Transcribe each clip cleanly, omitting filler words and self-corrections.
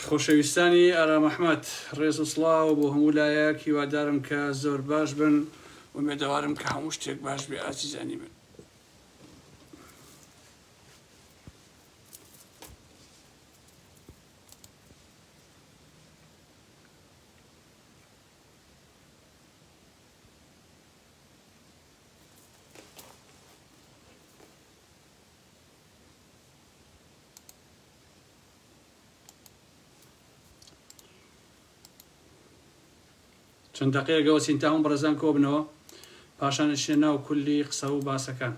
خۆشەویستانی ئارام ئەحمەد ڕێز و سڵاو بۆ هەموو لایەک هیوادارم کە زۆر باش بن و مێدەوارم کە هەموو شتێک باش بێ ئازیزانی بن. چەند دەقەیەکەوە چینتا هەموو بەڕێزان کۆبنەوە پاشان ئەچینە ناو کولی قسە و باسەکان.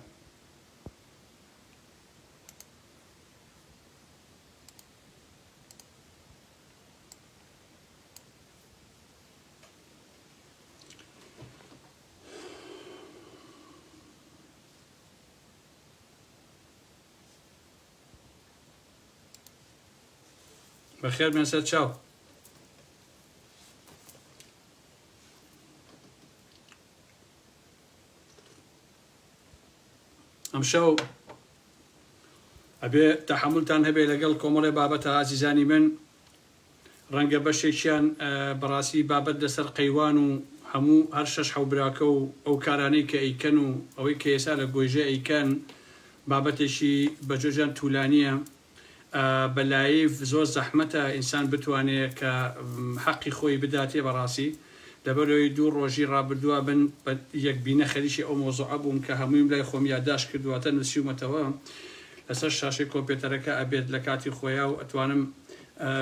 بەخێر بێن سەر چاو. ئەمشەو ئەبێ تەحملتان هەبێ لەگەڵ کۆمەڵێ بابەتە ئازیزانی من، ڕەنگە بەشێکیان بەڕاستی بابەت لەسەر قەیوان و هەموو هەر شەش حەوبراکە و ئەو کارانەی کە ئەیکەن و ئەوەی کە ئێستا لە گۆیژە ئەیکەن بابەتێکی بەجۆجان توولانیە. بەلایف زۆر زەحمەتە ئینسان بتوانێت کە حەقی خۆی بداتێ بەڕاستی. لەبەرەوەی دوو ڕۆژی ڕابردووە بن یەکبینە خەریکی ئەو مۆزوعە بووم کە هەموویم لای خۆم یادداشت کردوواتە نووسیومەتەوە لەسەر شاشەی کۆمپیۆتەرەکە ئەبێت لە کاتی خۆیە و ئەتوانم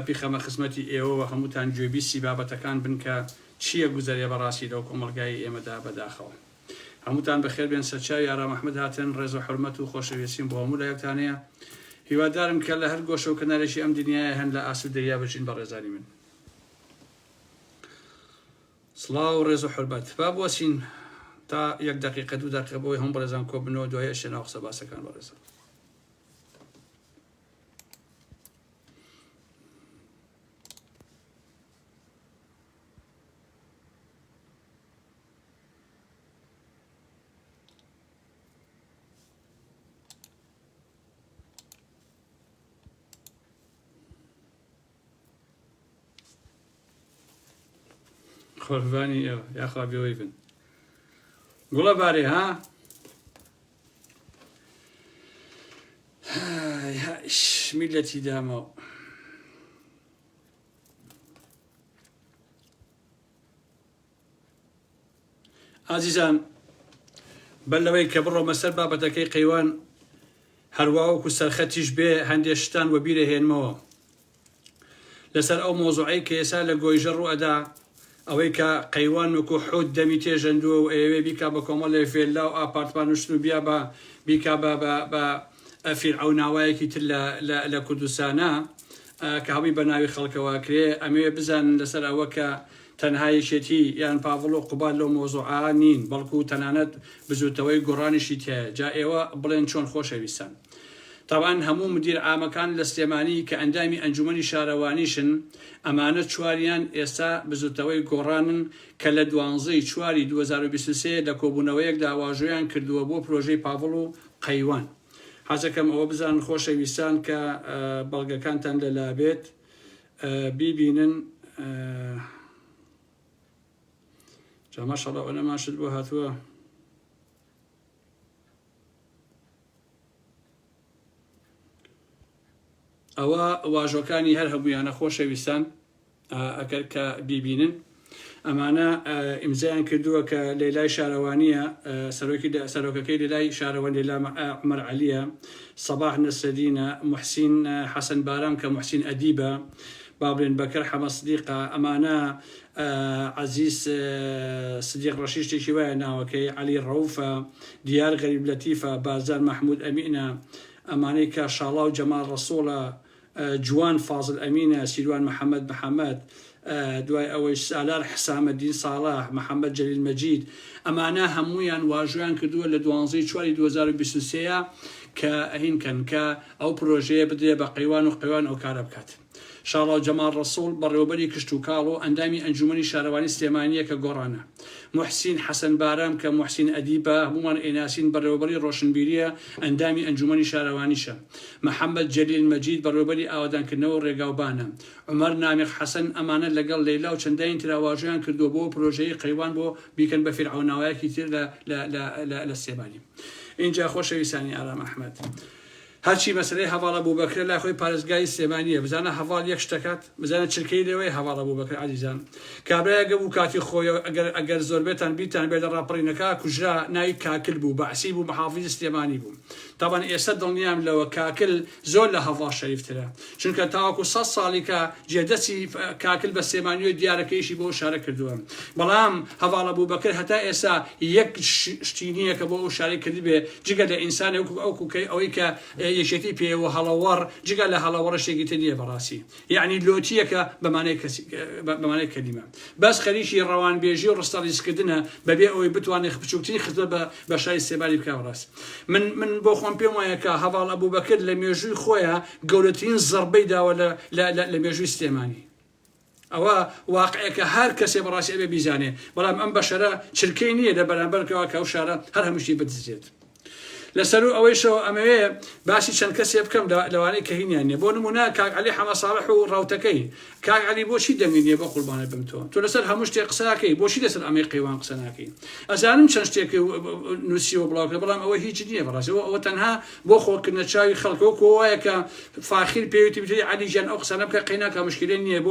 بیخەمە خزمەتی ئێوەوە هەمووتان گوێبیستی بابەتەکان بن کە چییە گوزەرێ بەڕاستی لەو کۆمەلگای ئێمەدا بەداخەوە. هەمووتان بەخێر بێن سەرچاوی ئارام ئەحمەد هاتن، ڕێز و حورمەت و خۆشەویستیم بۆ هەموو لایەکتانەیە. هیوادارم کە لە هەر گۆشە و کەنارێکی ئەم دنیاە هەن لە ئاسو دەریا بچین بە ڕێزانی من. سڵاو ڕێز و حورمەت با بۆچین تا یەک دقیقە دوو دقیقە بۆی هەموو بەڕێزان کۆبنەوە دوای ئەشێناو قسە باسەکان بەڕێزان. قوربانی ئێوە یاخوا بێوەی بن. گوڵە بارێ ها میلەتی دامەوە. ئازیزان بەر لەوەی کە بڕۆمە سەر بابەتەکەی قەیوان هەروەکو سەرخەتیش بێ هەندێک شتان وە بیرەهێنمەوە لەسەر ئەو مۆزوعەی کە ئێستا لە گۆیژە ڕوئەدا، ئەوەی کە قەیوان وەکو حوت دەمی تێژەندووە و ئێوێ بیکا بە کۆمەڵی فێللا و ئاپارتمان وشتن و بیا بە بیکا بە فیرعەوناوایەکی تر لە کوردستانە کە هەمووی بە ناوی خەڵکەوە کرێ. ئەمەوێ بزانن لەسەر ئەوە کە تەنها یەکێتی یان پاڤڵ و قوبال لەو مۆزوعە نین، بەڵکو تەنانەت بزوتەوەی گۆڕانیشی تایە. جا ئێوە بڵێن چۆن خۆشەویستان. طبعاً هەموو مدیر عامەکان لە سلێمانی کە ئەندامی ئەنجومەنی شارەوانیشن ئەمانە چواریان ئێستا بزوتەوەی گۆڕانن کە لە 12/4 2023 لە کۆبوونەوەیەکدا واژۆیان کردووە بۆ پرۆژەی پاڤڵ و قەیوان. حەزەکەم ئەوە بزانن خۆشەویستان کە بەڵگەکانتان لەلا بێت بیبینن. جا ماشەڵڵا ئەوە نەماشت بۆ هاتووە. ئەوە واژۆکانی هەر هەموویانە خۆشەویستان ئەگەر کە بیبینن. ئەمانە ئیمزایان کردووە کە لەیلای شارەوانیە سەرۆکەکەی لەلای شارەوان لەیلا عومەر عەلیە، سەباح نەسرەدینە، موحسین حەسەن باران کە موحسین ئەدیبە، بابرێن بەکەر حەمە سدیقە، ئەمانە عەزیز سدیق ڕەشیشتێکی وایە ناوەکەی، عەلی ڕەوفە، دیار غەریب لەتیفە، بازار مەحموود ئەمینە، ئەمانەی کە شاڵا و جەمال ڕەسوڵە، جوان فازڵ ئەمینە، سیروان محەممەد، دوای ئەوەی سالار حسامەدین ساڵاح، محەممەد جەلیل مەجید، ئەمانە هەموویان واژویان کردووە لە 12/4 2023 كأهين كان أو بروجي بدي بقيوان وقيوان أو كاربكات إن شاء الله جمال رسول بروبري كشتو كالو أندامي أنجمني شارواني سليمانية كجورانا محسن حسن بارام كمحسن أديبة همان إناسين بروبري روشنبيرية أندامي أنجمني شاروانيشا محمد جليل المجيد بروبري أودان كنور رجاوبانا عمر نامق حسن أمانة لقال ليلى وشندين تراواجيان كردو بو بروجي قيوان بو بيكن بفرعون نوايا كتير لا السيماني إنجا خوش يساني آرام أحمد هرچی مسئله حواله ابو بکر لا خوی پارێزگای سێمانیە بزانە هەواڵ یەک شتەکات بزانە چرکەی لەوەی هەواڵ ابو بکر عزیزان کابرایە گەبوو کاتی خۆی ئەگەر زۆربێتان بیتان بێت لە ڕاپەڕینەکە کوژرا ناوی کاکل بوو بەعسی بوو محافظ سلێمانی بوو طبعا ئێستا دڵنیام لەوە کاکل زۆر لە هەواڵ شەریفترە چونکە تاوەکو 100 ساڵی کە جێدەچی کاکل بە سێمانی و دیارەکەیشی بۆ شارە کردووە بەڵام هەواڵ ابو بکر هەتا ئێستا یەک شتی نییە کە بۆ ئەو شارەی کردی بێ جگە لە ئینسانێ وەکو ئەوەی کە یەکێتی پێ و هەڵەوەڕ جگە لە هەڵەوەڕە شتێکی تر نییە بەڕاستی یعنی لۆتیەکە بەمانەی کەلیمە بەس خەریکی ڕەوانبێژی و ڕستەڵیزکردنە بەبێ ئەوەی بتوانێت بچووکترین خزمەت بە شاری سێمانی بکات ڕاست من بۆ خۆم پێم وایە کە هەواڵ ئەبوو بەکر لە مێژووی خۆیە گەورەترین زەربەی داوە لە مێژووی سلێمانی ئەوە واقعەکە هەر کەسێ بەڕاستی ئەبێ بیزانێ بەڵام ئەم بەشەرە چرکەی نییە لە بەرامبەرکەوە کە ئەو شارە هەر هەمووشی بدزێت لەسەر ئەوەیشەوە ئەمەوێ باسی چەند کەسێ بکەم لەوانەی کە هینیان نیە بۆ نمونە کاک عەلی حەمەساڵح و ڕاوتەکەی کاک عەلی بۆچی دەنگی نییە بە قوربانە بم تۆ لەسەر هەموو شتێک قسە ناکەی بۆچی لەسەر ئەمەی قەیوان قسە ناکەی ئەزانم چەند شتێکی نووسیوە بڵاوکە بەڵام ئەوە هیچ نییە بەڕاستی ئەوە تەنها بۆ خۆکردنە چاوی خەڵکەوە وایە کە فاخیر پێویستی بێت عەلی جان ئەو قسە نەبکە قەیناکە مشکلەی نییە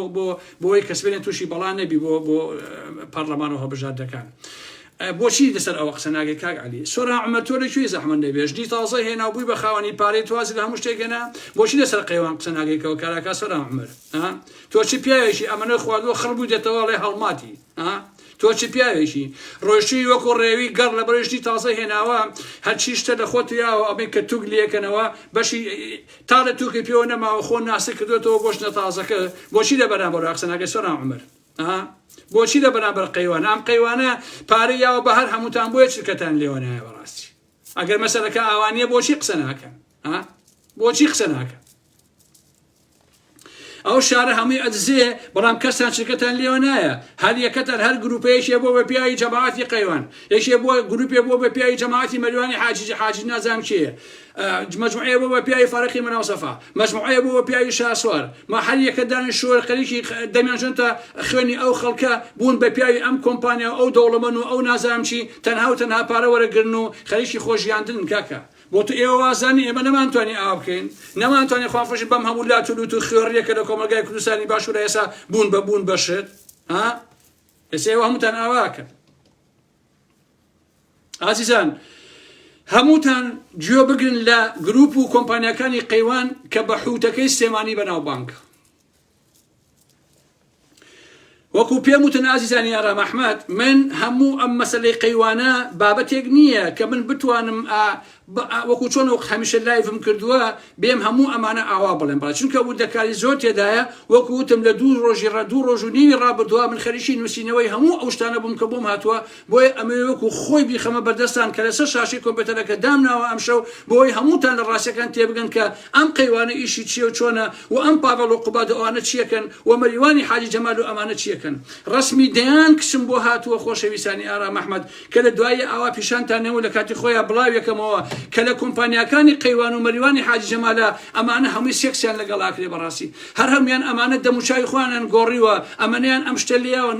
بۆی کەس بێنێت تووشی بەڵان نەبی بۆ پەرلەمانەوە هەڵبژاردەکان بۆچی لەسەر ئەوە قسە ناکەی کاک عەلی سۆرا عومەر تۆ لەکوێ زەحمەت نەبێ ژنی تازە هێنا و بووی بە خاوەنی پارەی توازی لە هەموو شتێکێنە بۆچی لەسەر قەیوان قسە ناکەیکەوە کاراکە سۆرا عومەر تۆ چی پیاوێکی ئەمەنە خواردووە خڕبوو دێتەوە لێ هەڵماتی تۆ چی پیاوێکی ڕۆژی وەکو ڕێوی گەڕ لە بەرژنی تازە هێناوە هەرچی شتە لە خۆت یاوە ئەمەی کە توک لێکەنەوە بەشی تا لە تووکی پێوە نەماوە خۆ ناسی کردوێتەوە گۆشتە تازەکە بۆچی لە بەرامبەر قسە ناکەی سۆرا عومەر بۆچی لە بەرامبەر قەیوان ئەم قەیوانە پارەی یاوە بە هەر هەمووتان بۆیە چرکەتان لێوەنایە بەڕاستی ئەگەر مەسەلەکە ئاوانیە بۆچی قسە ناکەن بۆچی قسە ناکەن ئەو شارە هەمووی ئەدزێ بەڵام کەسان چرکەتان لێوە نایە هەر یەکەتەر هەر گروپەیەشێ بۆ بە پیاوی جەماعەتی قەیوان یەکێ بۆ گروپێ بۆ بە پیاوی جەماعەتی مەریوانی حاجی نازام چییە مجموعەیە بۆ بە پیاوی فارقی مناوسەفا مجموعەیە بۆ بە پیاوی شاسوار ما هەر یەکە دانیشتووە خەریکی دەمیانژۆنتە خوێنی ئەو خەڵکە بوون بە پیاوی ئەم کۆمپانیا ئەو دەوڵەمەند و ئەو نازام چی تەنها و تەنها پارە وەرەگرن و خەریکی خۆشیاندن کاکە بۆ تو ئێوە وازانی ئێمە نەمانتوانی ئاوا بکەین نەمانتوانی خوافرۆشی بەم هەموو لاتولوت و خوێڕیەکە لە کۆمەلگای کوردستانی باشوورە ئێستا بوون بەشت ئێستا ئێوە هەمووتان ئاواکەن ئازیزان هەمووتان گوێ بگرن لە گروپ و کۆمپانیەکانی قەیوان کە بە حوتەکەی سلێمانی بەناوبانکە وەکو پێم وتن ئازیزانی ئارام ئەحمەد من هەموو ئەم مەسەلەی قەیوانە بابەتێک نییە کە من بتوانم وەکو چۆن هەمیشە لایڤم کردووە بێم هەموو ئەمانە ئاوا بڵێم بڵێ چونکە وردەکاری زۆر تێدایە وەکو وتم لە دوو ڕۆژ و نیوی ڕابردووە من خەریکی نووسینەوەی هەموو ئەو شتانە بووم کە بۆم هاتووە بۆیە ئەمە وەکو خۆی بیخەمە بەردەستان کە لەسەر شاشی کۆمپیوتەرەکە دامناوە ئەم شەو بۆی هەمووتان لە ڕاستیەکان تێبگەن کە ئەم قەیوانە ئیشی چییە و چۆنە و ئەم پاڤەڵ و قوباد ئەوانە چیەکەن و مەریوانی حاجی جەمال و ئەمانە چیەکەن ڕسمی دەیان کچم بۆ هاتووە خۆشەویستانی ئارام ئەحمەد کە لە دوای ئاوا پیشانتان نەوە لە کاتی خۆیان بڵاویەکەمەوە کە لە کۆمپانیەکانی قەیوان و مەریوانی حاجی جەمالە ئەمانە هەمووی سێکسیان لەگەڵاکرێ بەڕاستی هەر هەمویان ئەمانە دەموچاوی خۆیان گۆڕیوە ئەمەنیان ئەم شتە لێیەوە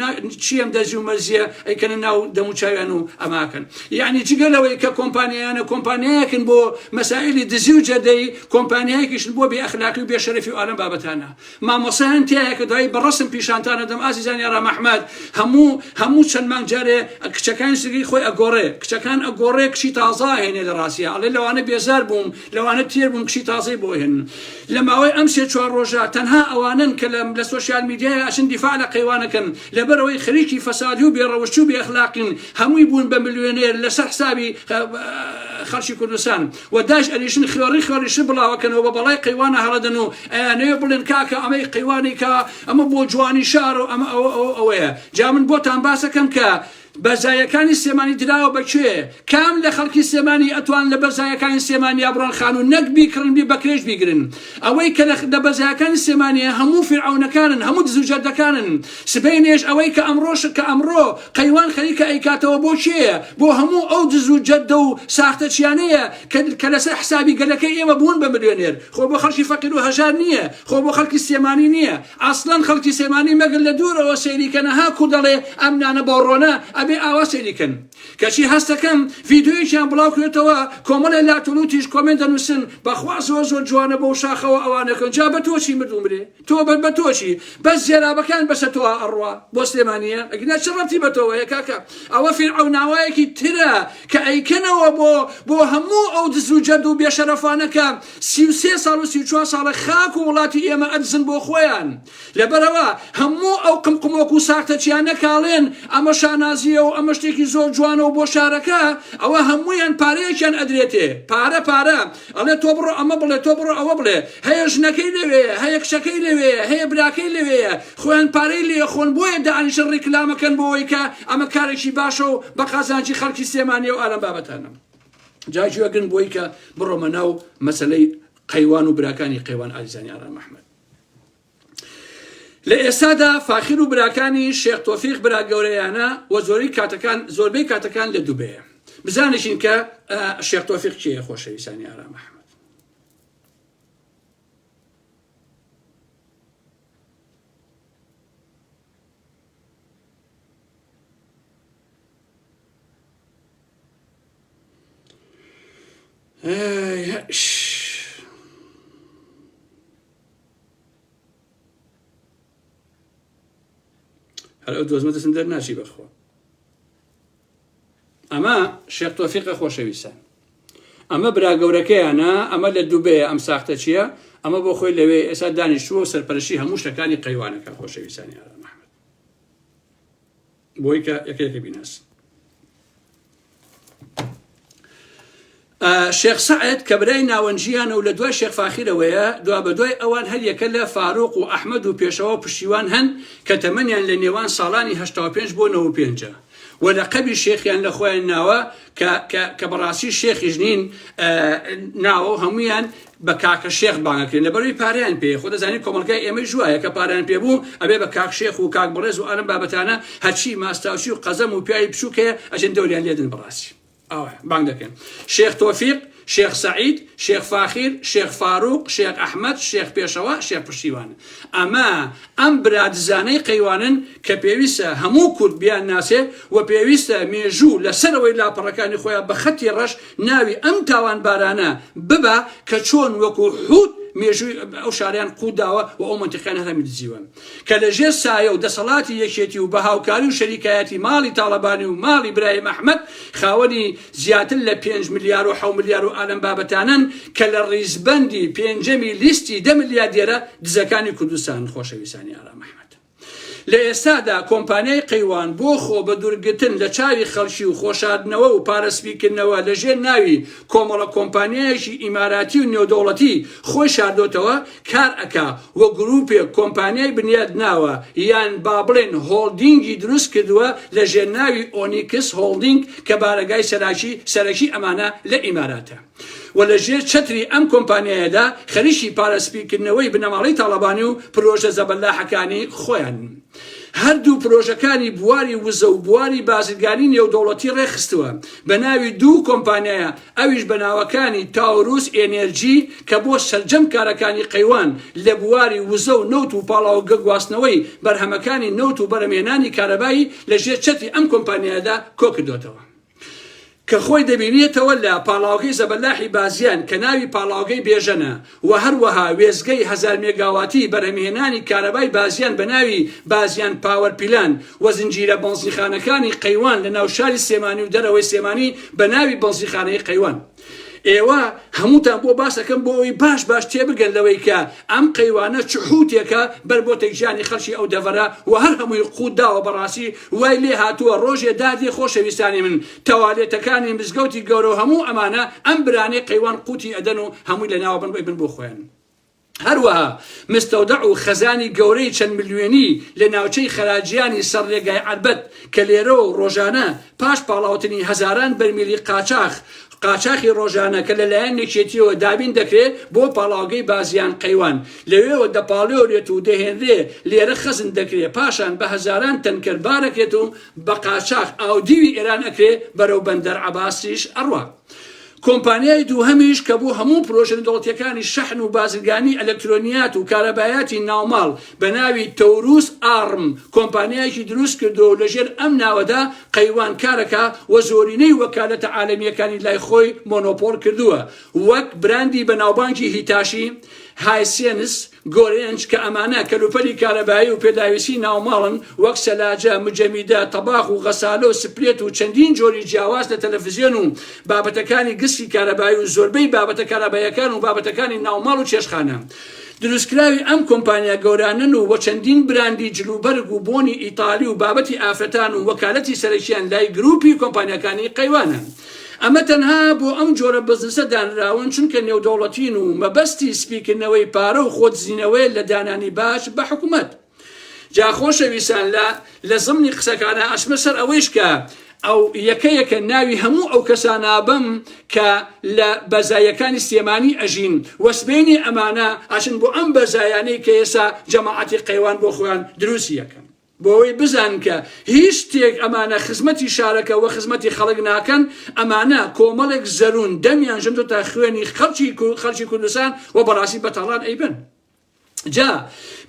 چیم دەزی و مەرزیە ئەیکەنە ناو دەموچاویان و ئەماکەن یعنی جگەلەوەی کە کۆمپانیایانە کۆمپانیایەکن بۆ مەسائلی دزی و جەدەی کۆمپانیایەکیشن بۆ بێئەخلاقی و بێشەرەفی و ئالەم بابەتانە مامۆسایان تایە کە دوای بەڕەسم پیشانتانە دەم ئازیزانی ئارام ئەحمەد هەموو چەند مانگ جارێ کچەکانی سگەی خۆی ئەگۆڕێ کچەکان ئەگۆڕێ کشی تازا هێنێ لە ڕاستیە ئەڵێ لەوانە بێزار بووم لەوانە تێر بووم کشی تازەی بۆ هێن لە ماوەی ئەم سێ چوار ڕۆژە تەنها ئەوانن کە لە سۆشیال میدیای ئەچن دیفاع لە قەیوانەکەن لەبەرەوەی خەریکی فەسادی و بێڕەوشتی و بێئەخلاقین هەمووی بوون بە ملیۆنێر لەسەر حسابی خەڵکی کوردستان و داش ئەریشن خۆریش بڵاوەکەنەوە بە بەڵای قەیوانە هەڵەدەن و ئەیانەوێ بڵێن کاکە ئەمەی قەیوانی کە ئەمە بۆ جوانی شار و ئەمە ئەوەیە جا من بۆتان باسەکەم کە بەرزایەکانی سلێمانی دراوە بەکوێ کام لە خەڵکی سلێمانی ئەتوان لە بەرزایەکانی سلێمانی بڕۆن خان و نەک بیکڕن بی بەکرێژ بیگرن ئەوەی کە لە بەرزایەکانی سلێمانیە هەموو فیرعونەکانن هەموو دزوجەردەکانن سبەینێش ئەوەی کە ئەمڕۆ قەیوان خەریکە ئەیکاتەوە بۆ چێە بۆ هەموو ئەو دزوجەردە و ساختەچیانەیە کە لەسەر حسابی گەلەکەی ئێمە بوون بە ملیۆنێر خۆ بۆ خەڵکی فەقیر و هەژار نییە خۆ بۆ خەڵکی سلێمانی نییە ئاسڵان خەڵکی سلێمانی مەگەر لە دوورەوە سەیریکەنە ها کو دەڵێ ئەم نانە بەڕۆنە ئەبێ ئاوا سەیریکەن کەچی هەستەکەم ڤیدیۆیشیان بڵاو کرێتەوە کۆمەڵە لاتولوتیش کۆمنت دەنووسن بەخوا زۆر جوانە بەو شاخەوە ئەوانەکەن جا بە تۆچی مردوو مرێ تۆ بە تۆچی بەس جێرابەکان بەسە تۆ ئەڕوا بۆ سلێمانیە ئەگەنا چ ڕەبتی بە تۆوەیە کاکە ئەوە فیرعەوناوایەکی ترە کە ئەیکەنەوە بۆ هەموو ئەو دزوجەرد و بێشەرەفانەکە 33 ساڵ و 34 ساڵە خاک و وڵاتی ئێمە ئەدزن بۆ خۆیان لەبەرەوە هەموو ئەو قمقمۆک و ساختەچیان نەکاڵێن ئەمە شانازیە و ئەمە شتێکی زۆر جوانە و بۆ شارەکە ئەوە هەموویان پارەیەکیان ئەدرێتێ پارە ئەڵێ تۆ بڕۆ ئەمە بڵێ تۆ بڕۆ ئەوە بڵێ هەیە ژنەکەی لەوەیە هەیە کچەکەی لەوەیە هەیە براکەی لەوەیە خۆیان پارەی لێ خۆن بۆیە دانیشە ڕیکلامەکەن بۆەوەی کە ئەمە کارێکی باشە و بە قازانجی خەڵکی سلێمانیە و ئالەم بابەتانە جاگوێگرن بۆی کە بڕۆمە ناو مەسەلەی قەیوان و براکانی قەیوان ئازیزانی ئارام ئەحمەد لە ئێستادا فاخیر و براکانی شێخ تۆفیق برا گەورەیانە و زۆربەی کاتەکان لە دووبەیە بزانشین کە شێخ تۆفیق چیە خۆشەویستانی ئارام ئەحمەد هەر ئەو دۆزمە دەستم دەرناچی بەخۆ ئەمە شێخ تۆفیقە خۆشەویستان ئەمە برا گەورەکەیانە ئەمە لە دووبەیە ئەم ساختە چییە ئەمە بۆ خۆی لەوێ ئێستا دانیشتووە و سەرپەرشی هەموو شتەکانی قەیوانەکە خۆشەویستانی ئارام ئەحمەد بۆی کە یەکێکە بیناس شێخ سەعید کە برای ناوەنجیانە و لە دوای شێخ فاخیرەوەیە دوا بە دوای ئەوان هەر یەکە لە فاروق و ئەحمەد و پێشەوە پشتیوان هەن کە تەمەنیان لە نێوان ساڵانی 85 بۆ 95 و لە قەبی شێخیان لە خۆیان ناوە کە بەڕاستی شێخیش نین ناوە هەمویان بە کاکە شێخ بانگەکرێن لەبەروی پارەیان پێ خۆ دەزانین کۆمەڵگای ئێمەی ژوایە کە پارەیان پێبوو ئەبێ بە کاک شێخ و کاک بەڕێز و ئەرم بابەتانە هەرچی ماستاوچی و قەزەم و پیاوی بچووکەیە ئەجەن دەوریان لێدن بەڕاستی بانگ دەکەن شێخ تۆفیق شێخ سەعید شێخ فاخیر شێخ فاروق شێخ ئەحمەد شێخ پێشەوە شێخ پشتیوان ئەمە ئەم برادزانەی قەیوانن کە پێویستە هەموو کورد بیان ناسێ و پێویستە مێژوو لەسەرەوەی لاپەڕەکانی خۆیان بە خەتی ڕەش ناوی ئەم تاوانبارانە ببە کە چۆن وەکو حوت مێژووی ئەو شاریان قوداوە و ئەو منتیقیان هەمی دزیوە کە لەژێر سایە و دەسەڵاتی یەکێتی و بە هاوکاری و شەریکایەتی ماڵی تاڵەبانی و ماڵی برای ئەحمەد خاوەنی زیاتر لە 5 ملیار و 7 ملیار و ئالەم بابەتانن کە لە ڕیزبەندی پێنجەمی لیستی 10 ملیاردێرە دزەکانی کوردستان خۆشەویستانی ئارام ئەحمەد لە ئێستادا کۆمپانیای قەیوان بۆ خۆ بە دوورگتن لە چاوی خەڵکی و خۆشاردنەوە و پارەسپیکردنەوە لەژێر ناوی کۆمەڵە کۆمپانیایەکی ئیماراتی و نێودەوڵەتی خۆی شاردۆتەوە کار ئەکا وە گروپێک کۆمپانیای بنیاد ناوە یان با بڵێن هۆڵدینگی دروست کردووە لەژێر ناوی ئۆنیکس هۆڵدینگ کە بارەگای سەرەکی ئەمانە لە ئیماراتە و لە ژێر چەتری ئەم کۆمپانیایەدا خەریکی پارەسپیکردنەوەی بنەماڵی تاڵەبانی و پرۆژە زەبەلاحەکانی خۆیان هەردوو پرۆژەکانی بواری وزە و بواری بازرگانی نێودەوڵەتی ڕێخستووە بە ناوی دوو کۆمپانیایە ئەویش بە ناوەکانی تاوروس ئێنێرجی کە بۆ سەرجەم کارەکانی قەیوان لە بواری وزە و نەوت و پاڵاوگە گواستنەوەی بەرهەمەکانی نەوت و بەرەمێنانی کارەبایی لە ژێر چەتری ئەم کۆمپانیایەدا کۆکردوتەوە کە خۆی دەبینێتەوە لە پاڵاوگەی زەبەلاحی بازیان کە ناوی پاڵاوگەی بێژەنە و هەروەها وێزگەی 1000 مێگاواتی بەرهەمهێنانی کارەبای بازیان بە ناوی بازیان پاوەر پیلان و زنجیرە بەنزیخانەکانی قەیوان لە ناوشاری سێمانی و دەرەوەی سێمانی بە ناوی بەنزیخانەی قەیوان ئێوە هەمووتان بۆ باسەکەم بۆ ئەوی باش تێبگەن لەوەی کە ئەم قەیوانە چحوتێکە بەر بۆ تێکژانی خەڵکی ئەو دەڤەرە و هەر هەمووی قوت داوە بەڕاستی وای لێ هاتووە ڕۆژێ دادی خۆشەویستانی من تەوالێتەکانی مزگەوتی گەورە و هەموو ئەمانە ئەم برانەی قەیوان قوتی ئەدەن و هەمووی لە ناوە بن بۆ خۆیان هەروەها مستەودع و خەزانی گەورەی چەند ملیۆنی لە ناوچەی خەراجیانی سەر ڕێگای عەربەت کە لێرەوە ڕۆژانە پاش پاڵاوتنی هەزاران بەرمیلی قاچاخی ڕۆژانە کە لەلایەن نێکێتیەوە دابین دەکرێت بۆ پاڵاوگەی بازیان قەیوان لەوێەوە دەپاڵێورێت و دەهێنرێ لێرە خەزن دەکرێت پاشان بە هەزاران تەنکەر بارەکرێت و بە قاچاخ ئاودیوی ئێران ئەکرێت بەرەو بەندەر عەباسیش ئەڕوا. کۆمپانیای دووهەمیش کە بۆ هەموو پرۆژە دەوڵەتیەکانی شەحن و بازرگانی ئەلکترۆنیات و کارەبایاتی ناوماڵ بە ناوی تەوروس ئارم کۆمپانیایەکی دروست کردو لەژێر ئەم ناوەدا قەیوان کارەکە و زۆرینەی وەکالەتە عالەمیەکانی لای خۆی مۆنۆپۆل کردووە وەک براندی بەناوبانگی هیتاشی، هایسێنس، گۆرێنج کە ئەمانە کەلوپەلی کارەبایی و پێداویستی ناوماڵن وەک سەلاجە، مجەمیدە، تەباخ و غەسالە و سپرێت و چەندین جۆری جیاواز لە تەلەڤیزیۆن و بابەتەکانی گستی کارەبایی و زۆربەی بابەتە کارەبایەکان و بابەتەکانی ناوماڵ و چێشخانە. دروستکراوی ئەم کۆمپانیا گەورانن و وە چەندین براندی جلوبەرگ و بۆنی ئیتالی و بابەتی ئافرەتان و وەکالەتی سەرەکیان لای گروپی کۆمپانیەکانی قەیوانە. ئەمە تەنها بۆ ئەم جۆرە بزنسە دانراون چونکە نێودەوڵەتین و مەبەستی سپیکردنەوەی پارە و خۆتزیینەوەی لە دانانی باش بە حکوومەت. جا خۆشەویستان لە زمنی قسەکانە ئەچمە سەر ئەوەیش کە ئەو یەکەیەکە ناوی هەموو ئەو کەسانە بم کە لە بەزایەکانی سلێمانی ئەژین وەسبێنی ئەمانە ئاچن بۆ ئەم بەزایانەی کە ئێستا جەماعەتی قەیوان بۆ خۆیان دروستی یەکەن بۆەوەی بزان کە هیچ شتێک ئەمانە خزمەتی شارەکە و خزمەتی خەڵک ناکەن ئەمانە کۆمەڵێک زەرون دەمیان ژەندۆ تا خوێنی خەڵکی کوردستان و بەڕاستی بەتاڵان ئەیبن. جا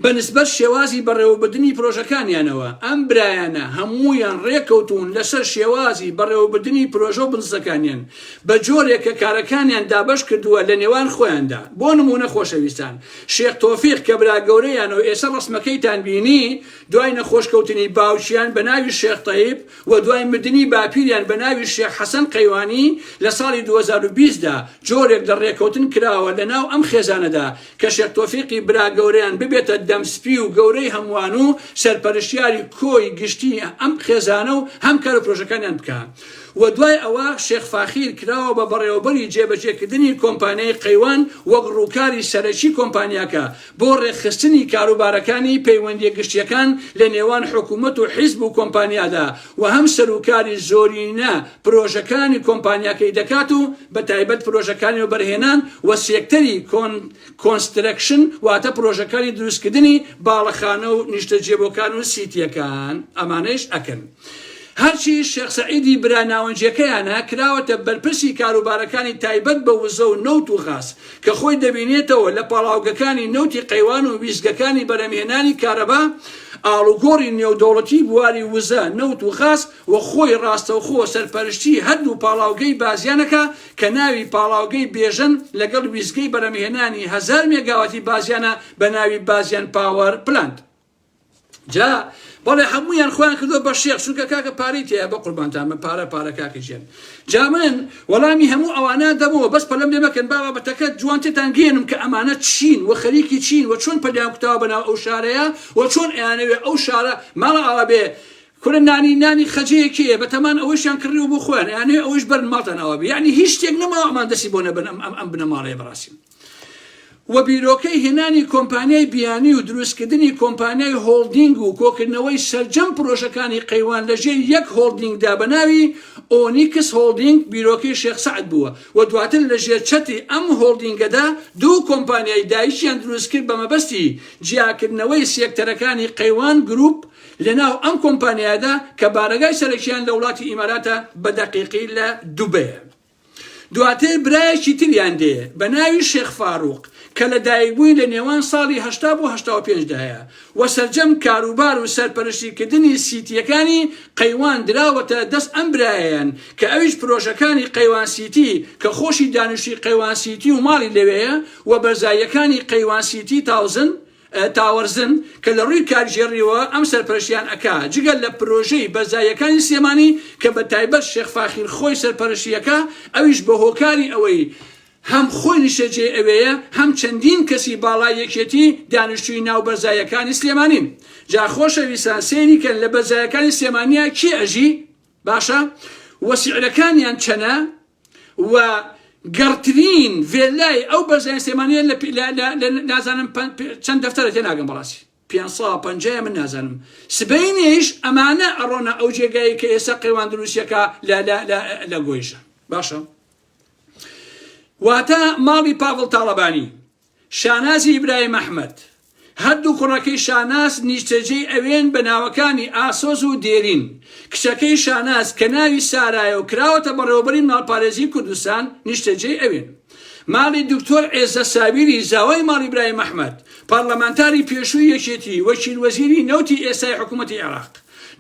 بەنسبەت شێوازی بەڕێوەبردننی پرۆژەکانیانەوە ئەم برایانە هەمویان ڕێکەوتون لەسەر شێوازی بەڕێوەبردننی پرۆژە و بنزەکانیان بە جۆرێک کە کارەکانیان دابش کردووە لە نێوان خۆیاندا. بۆ نمونە خۆشەویستان شێخ تۆفیق کە برا گەورەیانەوە ئێستا ڕسمەکەیتان بینی دوای نەخۆشکەوتنی باوچیان بە ناوی شێخ تەیب و دوای مردنی باپیریان بە ناوی شێخ حەسەن قەیوانی لە ساڵی 2020دا جۆرێک لە ڕێکەوتن کراوە لە ناو ئەم خێزانەدا کە شێخ تۆفیقی برا گەورەیان ببێتە دەمسپی و گەورەی هەمووان و سەرپەرشتیاری کۆی گشتی ئەم خێزانە و هەم کار و پرۆژەکانیان بکە. و دوای ئەوە شێخ فاخیر کراوە بە بەڕێوەبەری جێبەجێکردنی کۆمپانیای قەیوان وەک ڕووکاری سەرەکی کۆمپانیاکە بۆ ڕێکخستنی کاروبارەکانی پەیوەندیە گشتیەکان لە نێوان حکوومەت و حیزب و کۆمپانیادا و هەم سەرۆکاری زۆرینە پرۆژەکانی کۆمپانیاکەی دەکات و بە تایبەت پرۆژەکانی و بەرهێنان و سێکتەری کۆنسترەکشن واتە پرۆژەکانی دروستکردنی باڵەخانە و نیشتەجێبۆکان و سیتیەکان ئەمانەش ئەکەن. هەرچی شێخ سەعیدی برا ناوەنجەکەیانە کراوەتە بەرپرسی کاروبارەکانی تایبەت بە وزە و نەوت و غاز کە خۆی دەبینێتەوە لە پاڵاوگەکانی نەوتی قەیوان و ویزگەکانی بەرەمهێنانی کارەبا ئاڵوگۆڕی نێودەوڵەتی بواری وزە نەوت و غاز و خۆی ڕاستەوخۆ سەرپەرشتی هەردوو پاڵاوگەی بازیانەکە کە ناوی پاڵاوگەی بێژن لەگەڵ ویزگەی بەرەمهێنانی 1000 مێگاواتی بازیانە بە ناوی بازیان پاوەر پلانت. جا بەڵێ هەمویان خۆیان کردو بە شێخ چونکە کاکە پارەی تەیە بە قوربانتان من پارە کاکە ژێن. جا من وەڵامی هەموو ئەوانە دەمەوە بەس پەلەم لێ مەکەن بابەتەکە جوانتێتان گێنم کە ئەمانە چین و خەریکی چین و چۆن پەلیان کوتاوە بەناو ئەو شارەیە و چۆن ئەیانەوێ ئەو شارە ماڵە ئاوا بێ کورە نانی خەجەیەکیە بە تەمان ئەوەشیان کڕی و بۆ خۆیان یانێ ئەوەش بەرن ماڵتان ئەوە بێ یعنی هیچ شتێک نەماوە ئەمان دەستی بۆ نەبن ئەم بنەماڵەیە بەڕاستی. و بیرۆکەی هێنانی کۆمپانیای بیانی و دروستکردنی کۆمپانیای هۆڵدینگ و کۆکردنەوەی سەرجەم پرۆژەکانی قەیوان لەژێر یەک هۆڵدینگدا بە ناوی ئۆنیکس هۆڵدینگ بیرۆکەی شێخ سەعد بووە و دواتر لەژێر چەتری ئەم هۆڵدینگەدا دوو کۆمپانیای دایشیان دروستکرد بە مەبەستی جیاکردنەوەی سێکتەرەکانی قەیوان گروپ لەناو ئەم کۆمپانیادا کە بارەگای سەرەکیان لە وڵاتی ئیماراتە بە دەقیقی لە دووبەیە. دواتر برایەکی تریان دێ بە ناوی شێخ فاروق کە لە دایکبووی لە نێوان ساڵی 80 بۆ 85دایە و سەرجەم کاروبار و سەرپەرشتیکردنی سیتیەکانی قەیوان دراوەتە دەست ئەم برایەن کە ئەویش پرۆژەکانی قەیوان سیتی کە خۆشی دانیشتوی قەیوان سیتی و ماڵی لەوەیە و بەرزاییەکانی قەیوان سیتی تاوەرزن کە لە ڕووی کارژێڕیەوە ئەم سەرپەرشتیان ئەکا جگەل لە پرۆژەی بەرزاییەکانی سلێمانی کە بە تایبەت شێخ فاخیر خۆی سەرپەرشتیەکە ئەویش بە هۆکاری ئەوەی هەم خۆی نیشتەجێ ئەوەیە هەم چەندین کەسی باڵای یەکێتی دانیشتووی ناو بەرزاییەکانی سلێمانین. جا خۆشەویستان سێریکەن لە بەرزاییەکانی سلێمانیە کێ ئەژی باشە و سیعرەکانیان چەنە و گەڕترین ڤێلای ئەو بەرزای سلێمانیە نازانم چەند دەفتەرە تێناگەم بەڕاستی 550 من نازانم سبەینیش ئەمانە ئەڕۆنە ئەو جێگایی کە ئێستا قەیوان دروستیەکە لە گۆیشە باشە واتە ماڵی پاڤڵ تاڵەبانی شانازی ئیبراهیم ئەحمەد هەردوو کوڕەکەی شاناز نیشتەجێی ئەوێن بە ناوەکانی ئاسۆز و دێرین کچەکەی شاناز کە ناوی سارایە و کراوەتە بەڕێوەبەری ماڵپارێزی کوردستان نیشتەجێی ئەوێن ماڵی دکتۆر عێزە سابیری زاوای ماڵی ئیبراهیم ئەحمەد پارلەمانتاری پێشووی یەکێتی وەکیل وەزیری نەوتی ئێستای حکوومەتی عێراق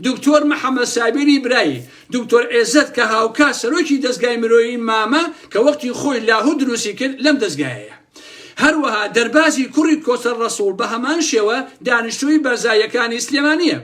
دکتۆر محەممەد سابیری برایی دکتۆر عێزەت کە هاوکا سەرۆکی دەستگای مرۆیی مامە کە وەختی خۆی لاهوو دروستی کرد لەم دەستگایەیە هەروەها دەربازی کوڕی کۆسەر ڕەسوڵ بە هەمان شێوە دانیشتووی بەرزاییەکانی سلێمانیە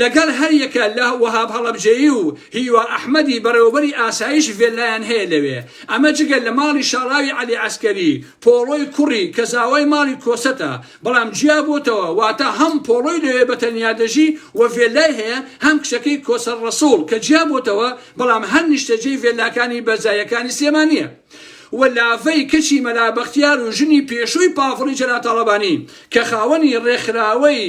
لەگەڵ هەریەکە لە وەهاب هەڵەبجێیی و هیوا ئەحمەدی بەڕێوەبەری ئاسایش ڤێلایان هەیە لەوێ ئەمە جگە لە ماڵی شاڵاوی عەلی عەسکەری پۆڵۆی کوڕی کە زاوای ماڵی کۆسەتە بەڵام جیا بۆتەوە واتە هەم پۆڵۆی لەوێ بە تەنیادەژی و ڤێلای هەیە هەم کچەکەی کۆسەر ڕەسوڵ کە جیا بۆتەوە بەڵام هەر نیشتەجێی ڤێلاکانی بەرزاییەکانی سلێمانیە و لافەی کچی مەلا بەختیار و ژنی پێشووی پافڕی جەلال تاڵەبانی کە خاوەنی ڕێکخراوەی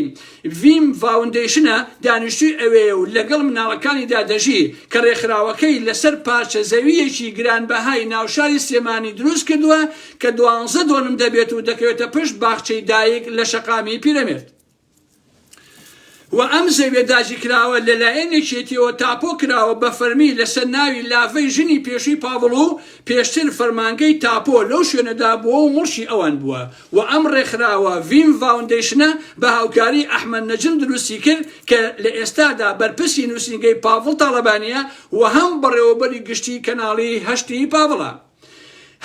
ڤیم فاوندیشنە دانیشتووی ئەوێ و لەگەڵ مناڵەکانیدا دەژی کە ڕێکخراوەکەی لەسەر پارچە زەویەکی گرانبەهای ناوشاری سلێمانی دروست کردووە کە 12 دۆنم دەبێت و دەکەوێتە پشت باخچەی دایک لە شەقامی پیرەمێرد و ئەم زەویە داژی کراوە لەلایەنێکێتیەوە تاپۆ کراوە بە فەرمی لەسەر ناوی لافەی ژنی پێشووی پاڤڵ و پێشتر فەرمانگەی تاپۆ لەو شوێنەدا بووە و مڵشی ئەوان بووە و ئەم ڕێکخراوە ڤیم فاوندیشنە بە هاوکاری ئەحمەد نەجم دروستی کرد کە لە ئێستادا بەرپرسی نووسینگەی پاڤڵ تاڵەبانیە و هەم بەڕێوەبەری گشتی کەناڵی هەشتی پاڤڵە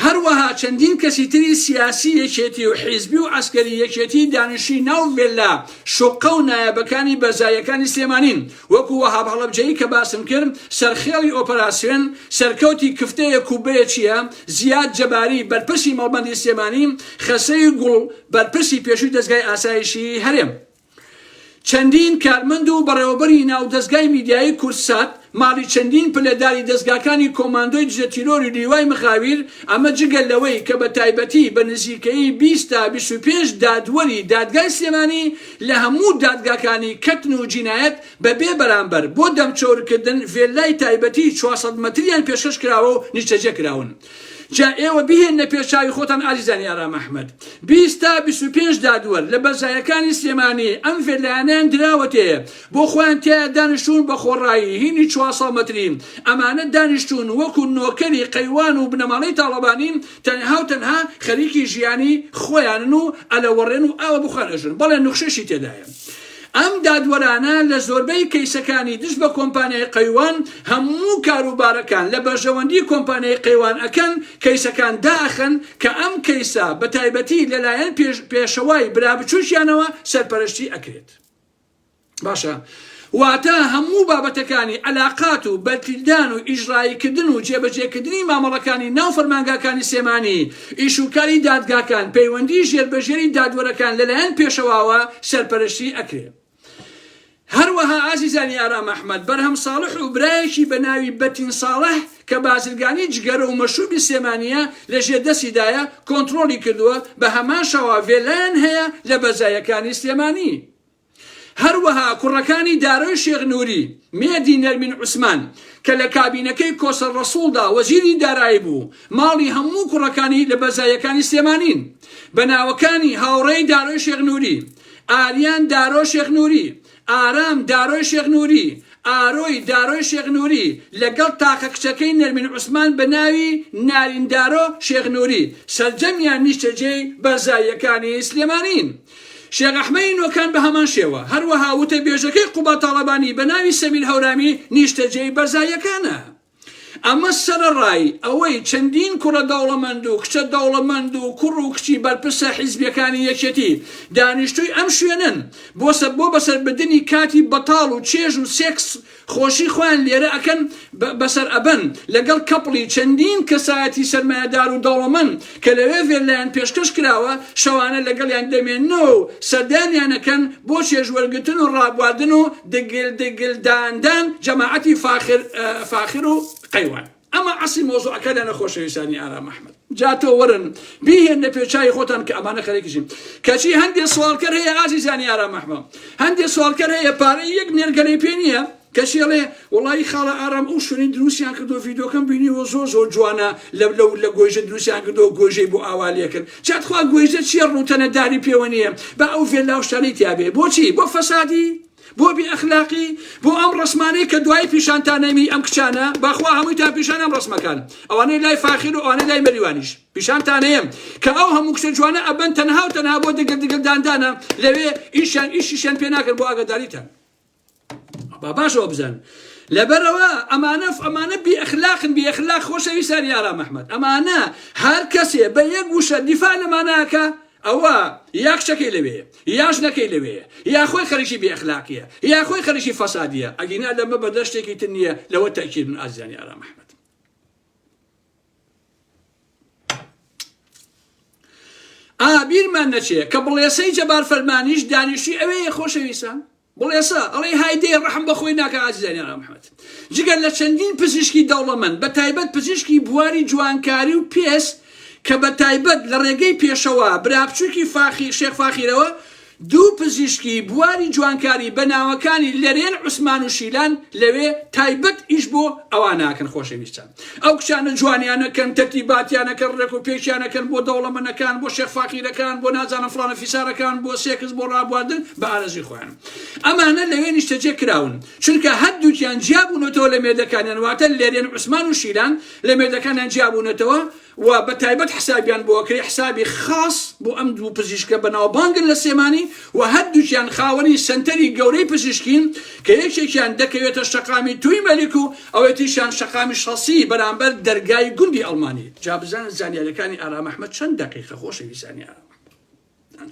هەروەها چەندین کەسی تری سیاسی یەکێتی و حیزبی و عەسکەری یەکێتی دانیشتووی ناو ڤێلا شوقە و نایابەکانی بەرزاییەکانی سلێمانین وەکو وەهاب هەڵەبجەیی کە باسم کرد سەرخێڵی ئۆپەراسیۆن سەرکەوتی کفتەیە کوبەیەکیە زیاد جەباری بەرپرسی مەڵبەندی سلێمانی خەسەی گوڵ بەرپرسی پێشووی دەستگای ئاسایشی هەرێم چەندین کارمەند و بەڕێوەبەری ناو دەستگای میدیایی کورسات ماڵی چەندین پلەداری دەستگاکانی کۆماندۆی جزە تیرۆری لیوای مخاویر ئەمە جگەل لەوەی کە بە تایبەتی بە نزیکەی 20 تا 25 دادوەری دادگای سلێمانی لە هەموو دادگاکانی کەتن و جینایەت بەبێ بەرامبەر بۆ دەمچۆرکردن ڤێلای تایبەتی 400 مەتریان پێشکەش کراوە و نیشتەجێ کراون جا ئێوە بهێنە پێشاوی خۆتان ئازیزانی ئارام ئەحمەد 20 تا 25 دادوەر لە بەرزاییەکانی سلێمانی ئەم ڤێلایانیان دراوەتەیە بۆ خۆیان تیا دانیشتوون بە خۆڕایی هینی 400 مەترین ئەمانە دانیشتوون وەکو نۆکەری قەیوان و بنەماڵەی تاڵەبانین تەنها و تەنها خەریکی ژیانی خۆیانن و ئەلەوەڕێن و ئاوە بخوانەژن بەڵێ نوخشەشی تێدایە ئەم دادوەرانە لە زۆربەی کەیسەکانی دش بە کۆمپانیای قەیوان هەموو کاروبارەکان لە بەرژەوەندی کۆمپانیای قەیوان ئەکەن کەیسەکان داخن کە ئەم کەیسە بە تایبەتی لەلایەن پێشەوای برابچووشیانەوە سەرپەرشتی ئەکرێت باشە واتە هەموو بابەتەکانی علاقات و بەرپیلدان و ئیژڕاییکردن و جێبەجێکردنی مامەڵەکانی ناو فەرمانگاکانی سلێمانی ئیشوکاری دادگاکان پەیوەندی ژێربەژێری دادوەرەکان لەلایەن پێشەواوە سەرپەرشتی ئەکرێت هەروەها ئازیزانی ئارام ئەحمەد بەرهەم ساڵح و برایەکی بە ناوی بەتین ساڵح کە بازرگانی جگەرە و مەشروبی سلێمانیە لە ژێردەسیدایە کۆنتڕۆلی کردووە بە هەمان شەوا ڤێلایان هەیە لە بەرزاییەکانی سلێمانی هەروەها کوڕەکانی دارۆی شێخ نووری مێدی نەرمین عوسمان کە لە کابینەکەی کۆسەر ڕەسوڵدا وەزیری دارایی بوو ماڵی هەموو کوڕەکانی لە بەرزاییەکانی سلێمانین بەناوەکانی هاوڕێی دارۆی شێخ نووری ئاریان دارۆ شێخ نووری ئارام دارۆی شێخ نووری ئارۆی دارۆی شێخ نووری لەگەڵ تاقە کچەکەی نەرمین عوسمان بە ناوی ناریندارۆ شێخ نووری سەرجەمیان نیشتەجێی بەرزاییەکانی سلێمانین شێخ ئەحمەدی نۆکان بە هەمان شێوە هەروەها وتەبێژەکەی قوبا تاڵەبانی بە ناوی سەمیل هەورامی نیشتەجێی بەرزاییەکانە ئەمە سەرەڕای ئەوەی چەندین کوڕە دەوڵەمەند و کچە دەوڵەمەند و کوڕ و کچی بەرپرسە حیزبیەکانی یەکێتی دانیشتووی ئەم شوێنن بۆ بەسەربردنی کاتی بەتاڵ و چێژ و سێکس خۆشی خۆیان لێرە ئەکەن بەسەر ئەبەن لەگەڵ کەپڵی چەندین کەسایەتی سەرمایەدار و دەوڵەمەند کە لەوێ ڤێلایان پێشکەش کراوە شەوانە لەگەڵیان دەمێننەوە و سەردانیانەکەن بۆ چێژوەرگتن و ڕابواردن و دگل داندان جەماعەتی فاخر و قەیوان ئەمە عەسی مۆزوعەکانیانە خۆشەویستانی ئارام ئەحمەد جاتەوە وەرن بیهێنە پێچای خۆتان کە ئەمانە خەریکیشین کەچی هەندێک سوالکەر هەیە ئازیزانی ئارام ئەحمەد هەندێک سوالکەر هەیە پارەی یەک نێرگەلەی پێ نییە کەشێڵێ وڵی خاڵە ئارام ئەو شوێنی دروستیان کردو ڤیدۆکەم بینیوە زۆر جوانە لە گۆژە دروستیان کردو گۆژەی بۆ ئاوالێکرد جاتخوا گۆژە چیە ڕوتەنە داری پێوە نییە بە ئەو ڤێلاوشتانەی تیابێ بۆچی بۆ فەسادی بۆ بێئەخلاقی بۆ ئەم ڕسمانەی کە دوای پیشانتانەمی ئەم کچانە باخوا هەموویتان پیشان ئەم ڕسمەکان ئەوانەی لای فاخیر و ئەوانەی لای مەریوانیش پیشانتانەیەم کە ئەو هەموو کچە جوانە ئەبەن تەنها و تەنها بۆ دەگەرداندانە لەوێ ئیشیشیان پێ ناکرد بۆ ئاگاداریتان باشەوە بزان لەبەرەوە ئەمانە بێئەخلاق خۆشەویستانی ئارام ئەحمەد ئەمانە هەر کەسێ بە یەک وشە دیفاع لەمانەکە ئەوە یا کچەکەی لەوەیە یاش نەکەی لەوەیە یا خۆی خەریکی بێئەخلاقیە یا خۆی خەریکی فەسادیە ئەگینا لەمە بەدەشتێکی تر نییە لەوە تەکید من ئازیزانی ئارام ئەحمەد بیرمان نەچێ کە بڵێسەی جەبار فەرمانیش دانیشتی ئەوەیە خۆشەویستان بڵێسا ئەڵێ هایدێ ڕەحم بەخۆی ناکە ئازیزانی ئارام ئەحمەد جگەر لە چەندین پزیشکی دەوڵەمەند بە تایبەت پزیشکی بواری جوانکاری و پێس کە بە تایبەت لە ڕێگەی پێشەوە برابچووکی شێخ فاخیرەوە دوو پزیشکی بواری جوانکاری بە ناوەکانی لەرێن عوسمان و شیلان لەوێ تایبەت ئیش بۆ ئەوان ناکەن خۆشەویستان ئەو کچانە جوانیانەکەن تەرتیباتیانەکەن ڕێک و پێشیانەکەن بۆ دەوڵەمەندەکان بۆ شێخ فاخیرەکان بۆ نازانە فڵانە فیسارەکان بۆ سێکس بۆ ڕابواردن بە ئارەزی خۆیان ئەمانە لەوێ نیشتەجێ کراون چونکە هەردووکیان جیابوونەتەوە لە مێردەکانیان واتە لێرێن عوسمان و شیلان لە مێردەکانیان جیابوونەتەوە و بە تایبەت حسابیان بۆ کرێ حسابی خاص بۆ ئەم دوو پزیشکە بەناوبانگن لە سێمانی و هەردووکیان خاوەنی سنتەری گەورەی پزیشکین کە یەکێکیان دەکەوێتە شەقامی توی مەلیک و ئەوەتیشیان شەقامی شەسی بەرامبەر دەرگای گوندی ئەڵمانی جا بزانن زانیاریەکانی ئارام ئەحمەد چەند دقیقە خۆشەویستانی ئارام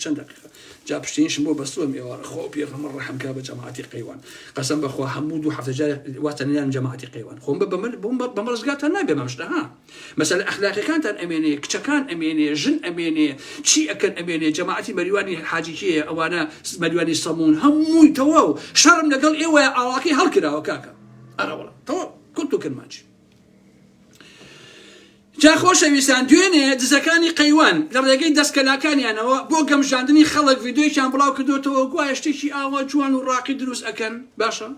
چەند دقیقە جا پشتینشم بۆ بەستووە ئێوارە خۆ پێغەمبەر ڕەحمکە بە جەماعەتی قەیوان قەسەم بەخوا هەموو دوو هەفتە جار واتەنیان جەماعەتی قەیوان خۆم بە مەرزگاتان نابێ مەشتە ها مەسەلە ئەخلاقیەکانتان ئەمێنێ کچەکان ئەمێنێ ژن ئەمێنێ چی ئەکەن ئەمێنێ جەماعەتی مەریوانی حاجیکیە ئەوانە مەریوانی سەمون هەمووی تەواو و شەڕم لەگەڵ ئێوەیە ئاڵاقی هەڵکراوە کاکە ئەرەوەڵە تەواو کورت و کرمانچی جا خۆشەویستان دوێنێ دزەکانی قەیوان لە ڕێگەی دەستکەلاکانیانەوە بۆ گەمژاندنی خەڵک ڤیدۆیەکیان بڵاو کردوێتەوە گوایە شتێکی ئاوا جوان و ڕاقی دروست ئەکەن باشە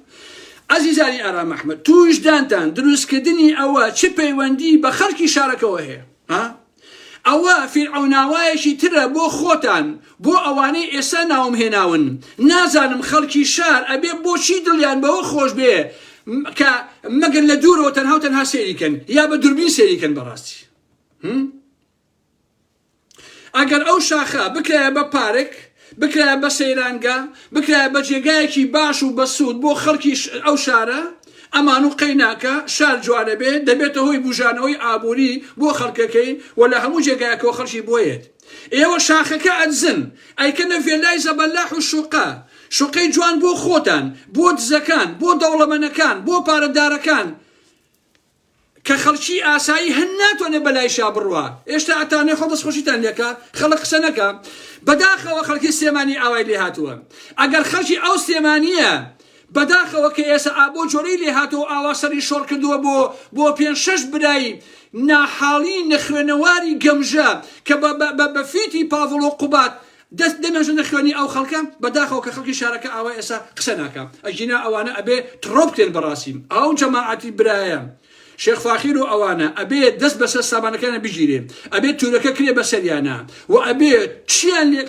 ئازیزانی ئارام ئەحمەد توشدانتان دروستکردنی ئەوە چ پەیوەندی بە خەڵکی شارەکەەوە هەیە ئەوە فیرعەوناوایەکی ترە بۆ خۆتان بۆ ئەوانەی ئێستا ناوم هێناون نازانم خەڵکی شار ئەبێ بۆچی دڵیان بەوە خۆش بێ کە مەگەر لە دوورەوە تەنها سێریکەن یا بە دوربین سێریکەن بەڕاستی ئەگەر ئەو شاخە بکرایە بە پارک بکرایە بە سەیرانگا بکرایە بە جێگایەکی باش و بەسوود بۆ خەڵکی ئەو شارە ئەمان و قەیناکە شار جوانە بێ دەبێتە هۆی بژانەوەی ئابووری بۆ خەڵکەکەی و لە هەموو جێگایەکەەوە خەڵکی بۆیێت ئێوە شاخەکە ئەدزن ئەیکەنە فێلای زەبەلاح و شوقەی جوان بۆ خۆتان بۆ دزەکان بۆ دەوڵەمەندەکان بۆ پارەدارەکان کە خەڵکی ئاسایی هەن ناتوانێت بەلای شا بڕوا ئێشتا ئەتانێ خۆ دەستخۆشیتان لێکە خەڵک قسە نەکە بەداخەوە خەڵکی سێمانی ئاوای لێ هاتووە ئەگەر خەڵکی ئەو سێمانیە بەداخەوە کە ئێستا بۆ جۆرەی لێ هاتووە ئاوا سەری شۆڕ کردووە بۆ 5-6 برایی ناحاڵی نەخوێنەواری گەمژە کە بە فیتی پاڤڵ و قوبات دەست دەمێژنە خوێنی ئەو خەڵکە بەداخەوە کە خەڵکی شارەکە ئاوا ئێستا قسە ناکە ئەجینا ئەوانە ئەبێ تڕۆ بکەن بەڕاستیم ئەو جەماعەتی برایە شێخ فاخیر و ئەوانە ئەبێ دەست بەسەر سامانەکانە بگیرێ ئەبێ تورەکە کرێ بەسەریانە و ئەبێ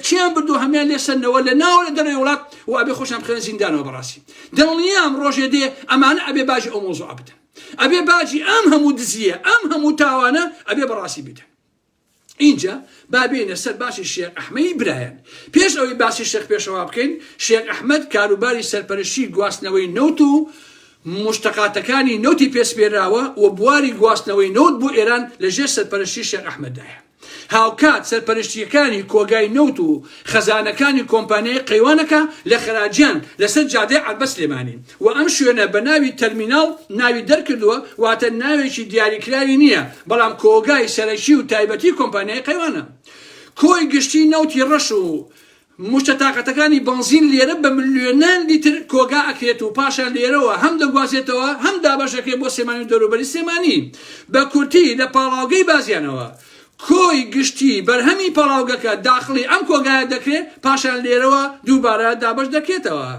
چیان بردو هەمیان لێسەرنەوە لە ناو لە دەرەوەی وڵات و ئەبێ خۆشیان بخێنە زیندانەوە بەڕاستی دڵنیام ڕۆژێ دێ ئەمانە ئەبێ باجی ئەو مۆزوع بدەن ئەبێ باجی ئەم هەموو دزیە ئەم هەموو تاوانە ئەبێ بەڕاستی بدەن اینجا بابێنە سەر باسی شێخ ئەحمەدی برایەن پێش ئەوەی باسی شێخ پێشەوا بکەین شێخ ئەحمەد کاروباری سەرپەرشتی گواستنەوەی نەوت و مشتقاتەکانی نەوتی پێسپێراوە و بواری گواستنەوەی نەوت بۆ ئێران لەژێر سەرپەرشتی شێخ ئەحمەددایە هاوکات سەرپەرشتیەکانی کۆگای نەوت و خەزانەکانی کۆمپانیای قەیوانەکە لە خەراجیان لەسەر جادەی عەربەس سلێمانی و ئەم شوێنە بە ناوی تەرمیناڵ ناوی دەرکردووە واتە ناوێکی دیاریکراوی نییە بەڵام کۆگای سەرەکی و تایبەتی کۆمپانیای قەیوانە کۆی گشتی نەوتی ڕەش و مشتە تااقەتەکانی بنزین لێرە بە ملیۆنان لیتر کۆگا ئەکرێت و پاشان لێرەوە هەم دەگوازێتەوە هەم دابەشەکەی بۆ سێمانی و دەوروبەری سێمانی بە کورتی لە پاڵاوگەی بازیانەوە کۆی گشتی بەرهەمی پاڵاوگەکە داخلی ئەم کۆگایە دەکرێت پاشان لێرەوە دووبارە دابش دەکرێتەوە.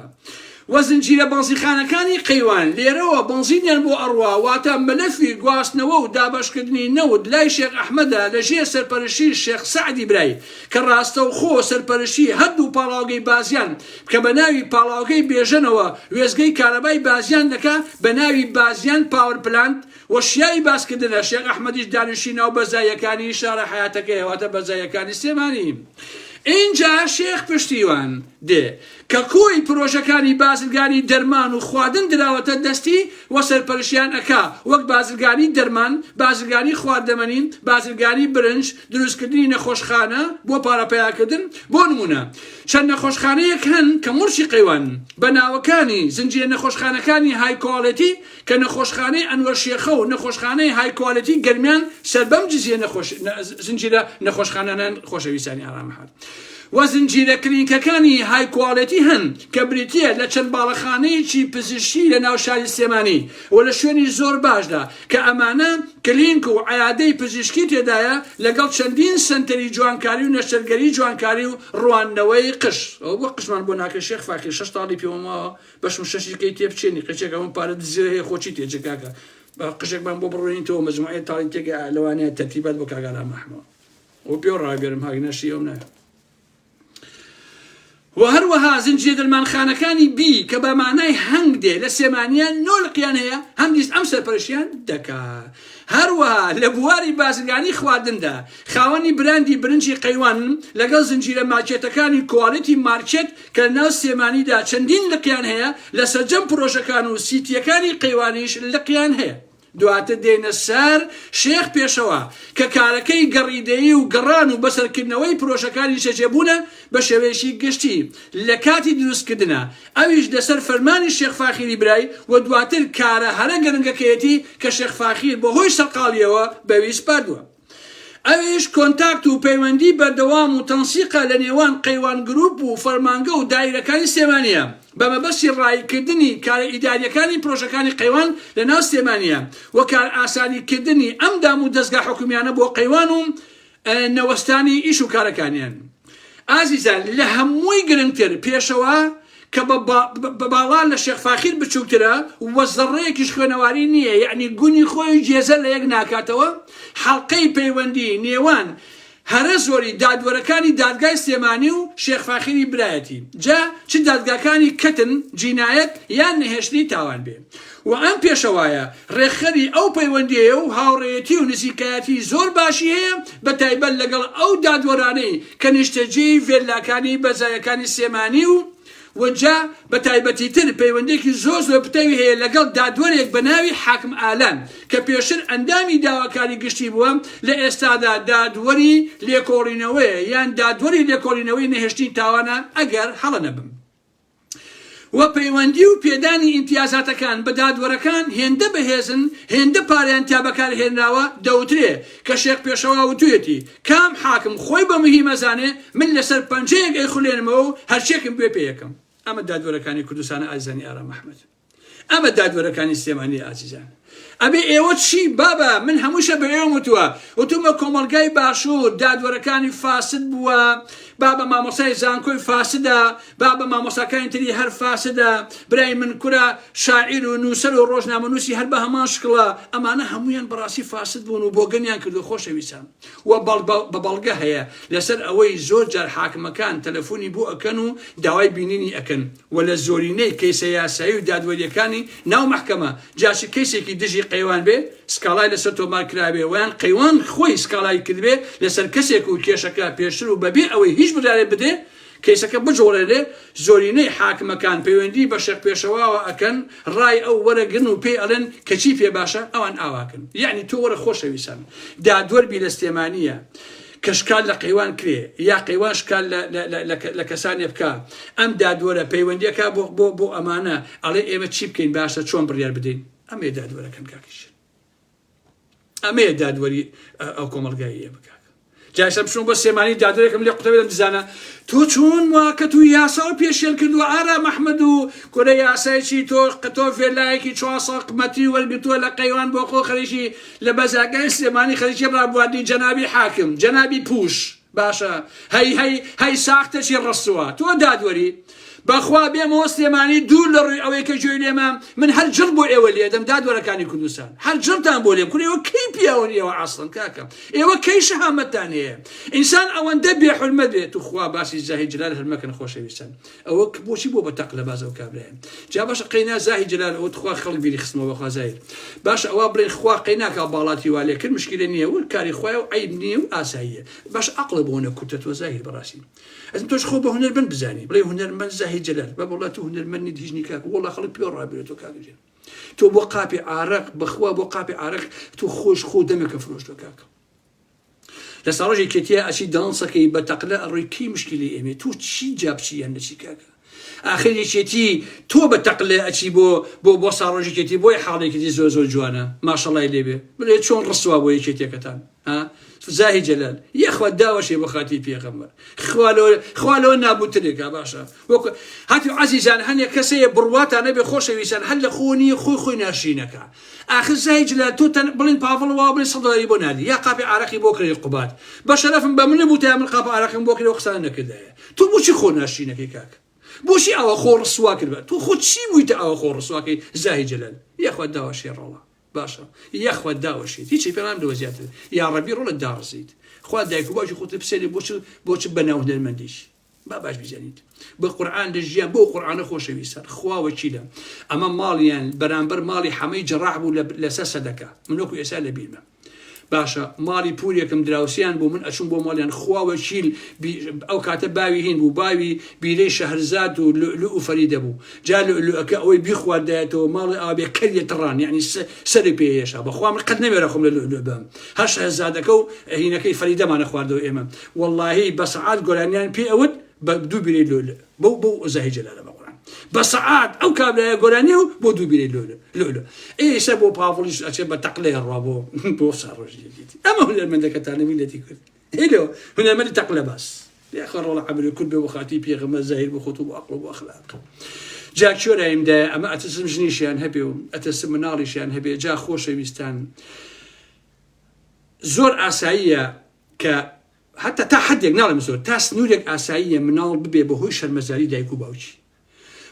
وەزنجیرە بەنزیخانەکانی قەیوان لێرەوە بنزینیان بۆ ئەڕوا واتە مەلەفی گواستنەوە و دابشکردنی نەوت لای شێخ ئەحمەدە لەژێر سەرپەرشتی شێخ سەعدی برای کە ڕاستە و خۆ سەرپەرشتی هەردوو پاڵاوگەی بازیان کە بە ناوی پاڵاوگەی بێژەنەوە وێزگەی کارەبای بازیان دەکا بە ناوی بازیان پاور پلانت وەشیایی باسکردنە شێخ ئەحمەدیش دانیشتی ناو بەزایەکانی شارە حیاتەکەی واتە بەزایەکانی سێمانی. اینجا شێخ پشتیوان دێ کە کۆی پرۆژەکانی بازرگانی دەرمان و خواردن دراوەتە دەستی وە سەرپەرشتیان ئەکا وەک بازرگانی دەرمان، بازرگانی خواردەمەنی، بازرگانی برنج، دروستکردنی نەخۆشخانە بۆ پارەپەیاکردن. بۆ نمونە چەند نەخۆشخانەیەک هەن کە مرشی قەیوان بە ناوەکانی زنجیرە نەخۆشخانەکانی های کواڵیتی کە نەخۆشخانەی ئەنوەر شێخە و نەخۆشخانەی های کواڵیتی گەرمیان سەر بەم زنجیرە نەخۆشخانەیان خۆشەویستانی ئارامەحەت. و زنجیرە کلینیکەکانی های کواڵیتی هەن کە بریتە لە چەند باڵەخانەیەکی پزیشکی لە ناو شاری سێمانی و لە شوێنی زۆر باشدا کە ئەمانە کلینک و عیادەی پزیشکی تێدایە لەگەڵ چەندین سنتەری جوانکاری و نەشتەرگەری جوانکاری و ڕوانەوەی قش. ئەو بۆ قشمان بۆ ناکە شێخ فاقی 6 تاڵی پێوەمەوە بەشم شەشیکەی تێبچێنی قچێکە ئەوم پارە دزیێ خۆچی تێجگاکە قشێکمان بۆ بڕۆینەوە مەجموعەیە تاڵی تێگە لەوانەیە تەرتیبات بۆ کاگالا مەحمەوە و پێ ڕابێرم هاگنەشی ئەو نایە. و هەروەها زنجیرە دەرمانخانەکانی بی کە بە مانای هەنگ دێ لە سێمانیان نۆڵقیان هەیە هەم دیست ئەم سەرپەرشتیان دەکا. هەروەها لە بواری بازرگانی خواردندا خاوەنی براندی برنجی قەیوان لەگەڵ زنجیرە مارکێتەکانی کواڵیتی مارکێت کە لە ناو سێمانیدا چەندین لقیان هەیە لە سەرجەم پرۆژەکان و سیتیەکانی قەیوانیش لقیان هەیە. دواتە دێنە سەر شێخ پێشەوە کە کارەکەی گەڕیدەیی و گەڕان و بەسەرکردنەوەی پرۆژەکانی شەجێبوونە بە شێوەیەکی گشتی لە کاتی دروستکردنە ئەویش لەسەر فەرمانی شێخ فاخیری برای و دواتر کارە هەرە گەرنگەکەیەتی کە شێخ فاخیر بەهۆی سەرقاڵیەوە بەویست پاردووە. ئەویش کۆنتاکت و پەیوەندی بەردەوام و تەنسیقە لە نێوان قەیوان گروپ و فەرمانگە و دایرەکانی سێمانیە بە مەبەستی ڕایکردنی کارە ئیداریەکانی پرۆژەکانی قەیوان لە ناو سێمانیە و کار ئاسانیکردنی ئەم دام و دەستگا حکومیانە بۆ قەیوان و نەوەستانی ئیش و کارەکانیان. ئازیزان لە هەمووی گرنگتر پێشەوە کە بە باڵا لە شێخ فاخیر بچووکترە وە زەڕەیەکیش خوێنەواری نییە یعنی گونی خۆی جێزە لە یەک ناکاتەوە حەڵقەی پەیوەندی نێوان هەرە زۆری دادوەرەکانی دادگای سێمانی و شێخ فاخیری برایەتی جا چ دادگاکانی کەتن جینایەت یان نەهێشتنی تاوان بێ و ئەم پێشەوایە ڕێخەری ئەو پەیوەندیە و هاوڕێتی و نزیکایەتی زۆر باشی هەیە بە تایبەت لەگەڵ ئەو دادوەرانەی کە نیشتەجێی ڤێلاکانی بەزایەکانی سێمانی و وجا بە تایبەتی تر پەیوەندێکی زۆر پتەوی هەیە لەگەڵ دادوەرێک بە ناوی حاکم ئالان کە پێشتر ئەندامی داواکاری گشتی بووە لە ئێستادا دادوەری لێکۆڵینەوەی یان دادوەری لێکۆڵینەوەی نەهێشتنی تاوانە ئەگەر هەڵە نەبم. و پەیوەندی و پێدانی ئیمتیازاتەکان بە دادوەرەکان هێندە بەهێزن هێندە پاریان تا بەکارهێنراوە دەوترێ کە شێخ پێشەوا وتوێتی کام حاکم خۆی بە مهمەزانێ من لەسەر پەنجەیەک ئەیخولێنمەوە و هەرچێکم بێ پێیەکەم. ئەمە دادوەرەکانی کوردستانە ئازیزانی ئارام ئەحمەد. ئەمە دادوەرەکانی سێمانی ئازیزان. ئەبێ ئێوە چی بابە من هەمووشە بە ئێوە وتووە وتومە کۆمەلگای باشوور دادوەرەکانی فاسد بووە بابە مامۆسای زانکۆی فاسدە بابە مامۆساکانی تری هەر فاسدە برای من کورە شاعیر و نووسەر و ڕۆژنامەنووسی هەر بە هەمان شکڵە ئەمانە هەمویان بەڕاستی فاسد بوون و بۆگەنیان کردو خۆشەویستان و بە بەڵگە هەیە لەسەر ئەوەی زۆر جار حاکمەکان تەلەفۆنی بۆ ئەکەن و داوای بینینی ئەکەن و لە زۆرینەی کەیسە یاسایی و دادوەریەکانی ناو محکەمە جاچی کەیسێکی دژی قەیوان بێ سکاڵای لەسەر تۆمار کرابێ ویان قەیوان خۆی سکاڵای کردبێ لەسەر کەسێک و کێشەکە پێشتر و بەبێ ئەوەی هیچ بدارێ بدێ کەیسەکە بجۆڕێرێ زۆرینەی حاکمەکان پەیوەندی بە شێخ پێشەواوە ئەکەن ڕای ئەو وەرەگرن و پێی ئەڵێن کەچی پێ باشە ئەوان ئاواکن یعنی تۆ وەرە خۆشەویستان دادوەربی لە سلێمانیە کەشکال لە قەیوان کرێ یا قەیوان شکال لە کەسانێ بکە ئەم دادوەرە پەیوەندیەکە بۆ ئەمانە ئەڵێ ئێمە چی بکەین باشە چۆن بڕیار بدەین ئەمێ دادوەرەکەن کاکیش ئەمێ دادوەری ئەو کۆمەلگاییە بکات جایشم شون بۆ سێمانی دادوێکم لێ قوتەبێتم دزانە تۆ چۆن واکە تو یاساوە پێشێل کردووە ئارا مەحمەد و کورە یاسایکی تۆ فێلایەکی 4 ساڵ قمەتی وەرگتووە لە قەیوان بۆ خۆ خەریکی لە بەزاگای سلێمانی خەریکی ڕابواردی جەنابی حاکم جەنابی پوش باشە هەی ساختەشی ڕستووە تۆ دادوەری بەخوا بێمەوە سلێمانی دوور لە ڕووی ئەوەی کە جوێی لێمە من هەر جڕ بۆ ئێوە لێدەم دادوەرەکانی کوردستان هەر جڕتان بۆ لێم کورە ئێوە کەی پیاون ئێوە عەسڵن کاکەم ئێوە کەی شەهامەتتان هەیە ئینسان ئەوەندە بێحورمەت بێت و خوا باسی زاهی جلال هەر مەکەن خۆشەویستان ئەوە بۆچی بۆ بە تەق لە بازەوە کابرایم جا باشە قەینا زاهی جلال ئەوە خوا خەڵک بیری خستمەوە بەخوا زاهیر باشە ئەوە بڵێن خوا قەیناکە باڵاتی والێ کرد مشکلە نییە و کاری خوایە و عیب نییە و ئاساییە باش عەقڵە بۆ نەکوتە تۆ زاهیر بەڕاستی ئەزم تۆش خۆ بە هونەرمەند بزانی بڵێ هونەرمەند زاهی جلال بە وڵات و هونەرمەندی هیچنی کاک وڵا خەڵک پێ ڕابێتەوە کاکەجێ تۆ بۆ قاپی عارەق بەخوا بۆ قاپی عارەق تۆ خۆش خۆ دەمێکە فرۆشتۆ کاکە لە ساڕۆژی کێتیە ئەچی دانسەکەی بە تەقلە ئەڕۆی کەی مشکلی ئێمێ تۆ چی جابچی یان نەچی کاکە آخر یەکێتی تۆ بە تەقلە ئەچی بۆ ساڕۆژی کێتی بۆی حاڵێکی زۆر جوانە ماشەڵای لێبێ بڵێ چۆن ڕستوا بۆ یەکێتیەکەتان زاهی جلال یەخوا داوەشێ بە خاتی پێغەمبەر خوا لەوە نابوترێکە باشە هاتی عەزیزان هەنێک کەسەیە بڕواتانە بێ خۆشەویستان هەر لە خۆنی خۆی ناشرینەکە آخر زاهی جلال تۆ بڵین پاڤڵ وا بڵێ $100 بۆ نادی یا قاپی عارەقی بۆ کڕی قوبات بە شەرەفم بە من نەبوو تا من قاپی عارەقم بۆ کڕی و قسانە نەکردایە تۆ بۆچی خۆ ناشرینەکەی کاکە بۆچی ئەوە خۆ ڕسوا کرد تۆ خۆ چی بوویتە ئەوە خۆ ڕسواکەی زاهی جلال یەخوا داوەشێ ڕۆڵە باشە یەخوا داوەشیت هیچی پێڵام لەوە زیاتر یا ڕەبی ڕۆڵت داڕزیت خوا دایک و باوکی خۆت بسێنێ بۆچ بەناو هونەرمەندیش با باش بیزانیت بە قورئان لە ژیان بۆ قورئانە خۆشەویستان خوا وەکیلە ئەمە ماڵیان بەرامبەر ماڵی حەمەی جەڕاح بوو لەسەر سەدەکە من وەکو ئێستا لە بیرمە باشە ماڵی پورێکم دراوسیان بوو من ئەچوم بۆ ماڵیان خوا وەکیل ئەو کاتە باوی هین بوو باوی بیرەی شەهرزاد و لؤلؤ و فەریدە بوو جا لؤلؤەکە ئەوەی بیخواردایەتەوە ماڵی ئابێ کەریەت ڕان یعنی سەری پێیەشە بەخوا من قەت نەمێرە خۆم لە لؤلؤ بم هەر شەهرزادەکە و هینەکەی فەریدەمانە خواردەوە ئێمە وەڵڵاهی بە سەعات گۆرانیان پێ ئەوت بە دوو بیرەی لؤلؤ بۆ زاهی جلالە بە سەعات ئەو کابرایە گۆرانیە و بۆ دوو بیرەی لؤلؤ ئێستا بۆ پاڤڵیش ئەچێ بە تەقلەیە ڕوا بۆ ساڕۆژیەکەیتی ئەمە هونەرمەندەکەتانە میلەتی کورد هێلۆ هونەرمەندی تەقلە باس یاخە ڕۆڵە عەمەلی کورد بێ بۆ خاتی پێغەمبەر زاهیر بۆ خۆت و بۆ عەقڵ و بۆ ئەخلاق جا کۆرایمدایە ئەمە ئەتەسم ژنیشیان هەبێ و ئەتەسم مناڵیشیان هەبێ جا خۆشەویستان زۆر ئاساییە کە حتا تا حدێک ناڵێم زۆر تا سنوورێک ئاساییە مناڵ ببێ بەهۆی شەرمەزاری دایک و باوکی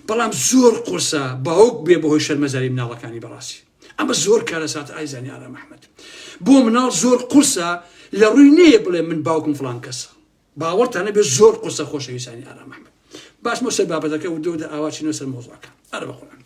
بەڵام زۆر قورسە باوک بێ بەهۆی شەرمەزاری مناڵەکانی بەڕاستی ئەمە زۆر کارە ساتە ئایزانی ئارا مەحمەد بۆ مناڵ زۆر قورسە لە ڕووی نەیە بڵێ من باوکم فڵان کەسە باوەڕتانە بێ زۆر قورسە خۆشەویستانی ئارا مەحمەد باش مۆسەر بابەتەکە و دۆ ئاواچینەوە سەر مۆزوعەکە ئەرە بەخۆڵان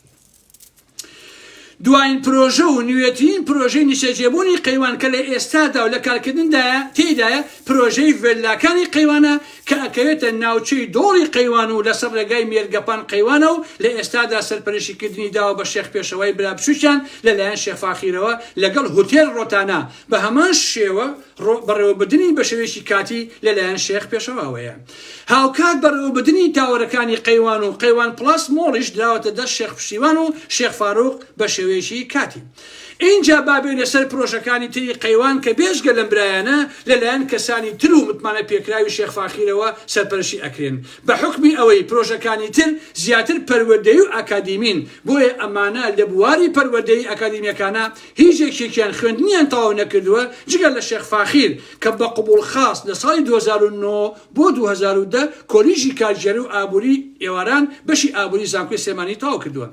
دوایین پرۆژە و نوێترین پرۆژەی نیشەجێبوونی قەیوان کە لە ئێستادا و لە کارکردندایە تێدایە پرۆژەی ڤێلاکانی قەیوانە کە ئەکەوێتە ناوچەی دۆڵی قەیوان و لەسەر ڕێگای مێرگەپان قەیوانە و لە ئێستادا سەرپەرشتیکردنی داوە بە شێخ پێشەوەی برا بچووکیان لەلایەن شێخ فاخیرەوە لەگەڵ هۆتێل ڕۆتانە بە هەمان شێوە بەڕێوەبردننی بە شێوەیەکی کاتی لەلایەن شێخ پێشەوەیە هاوکات بەڕێوەبردننی تاوەرەکانی قەیوان و قەیوان پڵاس مۆڵیش دراوەتە دەست شێخ پشتیوان و شێخ فاروق بە شێوەیەکی کاتی اینجا بابێ لەسەر پرۆژەکانی تری قەیوان کە بێژگە لەم برایانە لەلایەن کەسانی تر و متمانە پێکراوی شێخ فاخیرەوە سەرپەرشتی ئەکرێن بە حکمی ئەوەی پرۆژەکانی تر زیاتر پەروەردەی و ئاکادیمین بۆیە ئەمانە لە بواری پەروەردەی ئاکادیمیەکانە هیچ یەکێکیان خوێندنیان تەواو نەکردووە جگە لە شێخ فاخیر کە بە قبول خاص لە ساڵی 2009 بۆ 2010 کۆلیژی کارژێری و ئابووری ئێواران بەشی ئابووری زانکۆی سلێمانی تەواو کردووە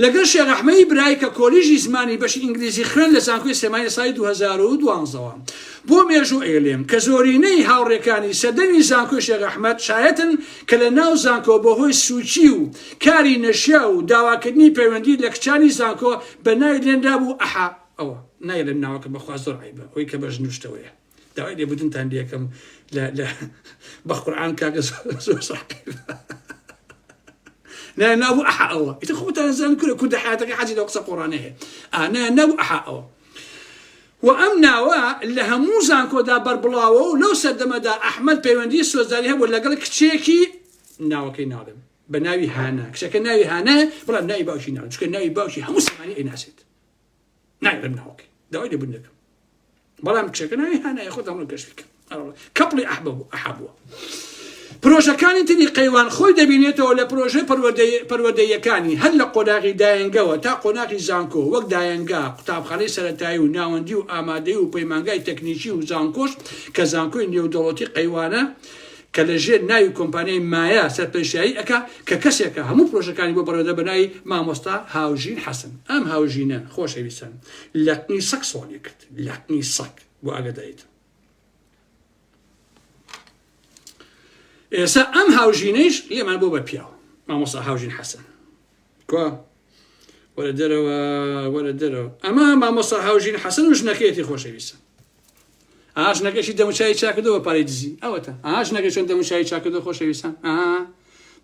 لەگەڵ شێخ ئەحمەدی برای کە کۆلیژی زمانی بەشی ئینگلیزی خوێن لە زانکۆی سلێمانی ساڵی 2012 بۆ مێژوو ئێلێم کە زۆرینەی هاوڕێکانی سەردەمی زانکۆی شێخ ئەحمەد شایەتن کە لە ناو زانکۆ بەهۆی سوچی و کاری نەشیا و داواکردنی پەیوەندی لە کچانی زانکۆ بە ناوی لێنرا بوو ئەحا ئەوە نایە لەم ناوەکە بەخوا زۆر عیبە ئەوەی کە بەش نوشتەوەیە داوای لێبوردنتان لێکەم بە قورئان کاکە زۆر سەحقیبە نا نابو أحا أوا يتخوت أنا زين كل حياتك حاجة لو قصة قرآنية أنا نابو أحا أوا وأمنا اللي هموزان كودا بربلاو لو سدم دا أحمد بيوندي سوزاريها ولا قالك تشيكي ناوكي نادم بناوي هانا كشك ناوي هانا بلا ناوي باوشي نادم شك ناوي باوشي هموس معني إناسيت ناوي بناوكي داوي بدنك بلا كشك ناوي هانا ياخذ عمرك كشفك كەپڵی ئەحەبووە پرۆژەکانی تری قەیوان خۆی دەبینێتەوە لە پرۆژەی پەروەردەیەکانی هەر لە قۆناغی دایەنگەوە تا قۆناغی زانکۆ وەک دایەنگا قوتابخانەی سەرەتایی و ناوەندی و ئامادەی و پەیمانگای تەکنیکی و زانکۆش کە زانکۆی نێودەوڵەتی قەیوانە کە لەژێر ناوی کۆمپانیای مایە سەرپێشایی ئەکا کە کەسێکە هەموو پرۆژەکانی بۆ بەڕێوەدە بەناوی مامۆستا هاوژین حەسەن ئەم هاوژینە خۆشەویستان لەقنی سەگ سۆڵی کرد لەقنی سەگ بۆ ئاگادایت ئێستا ئەم هاوژینەیش ئێمان بۆ بە پیاوە مامۆستا هاوژین حەسەن کوا وەرە دەرەوە ئەمە مامۆستا هاوژین حەسەن و ژنەکەیەتی خۆشەویستن ژنەکەشی دەموچایی چاکردەوە پارەی دزی ئەوەتە ژنەکە چۆن دەموچایی چاکردەوە خۆشەویستان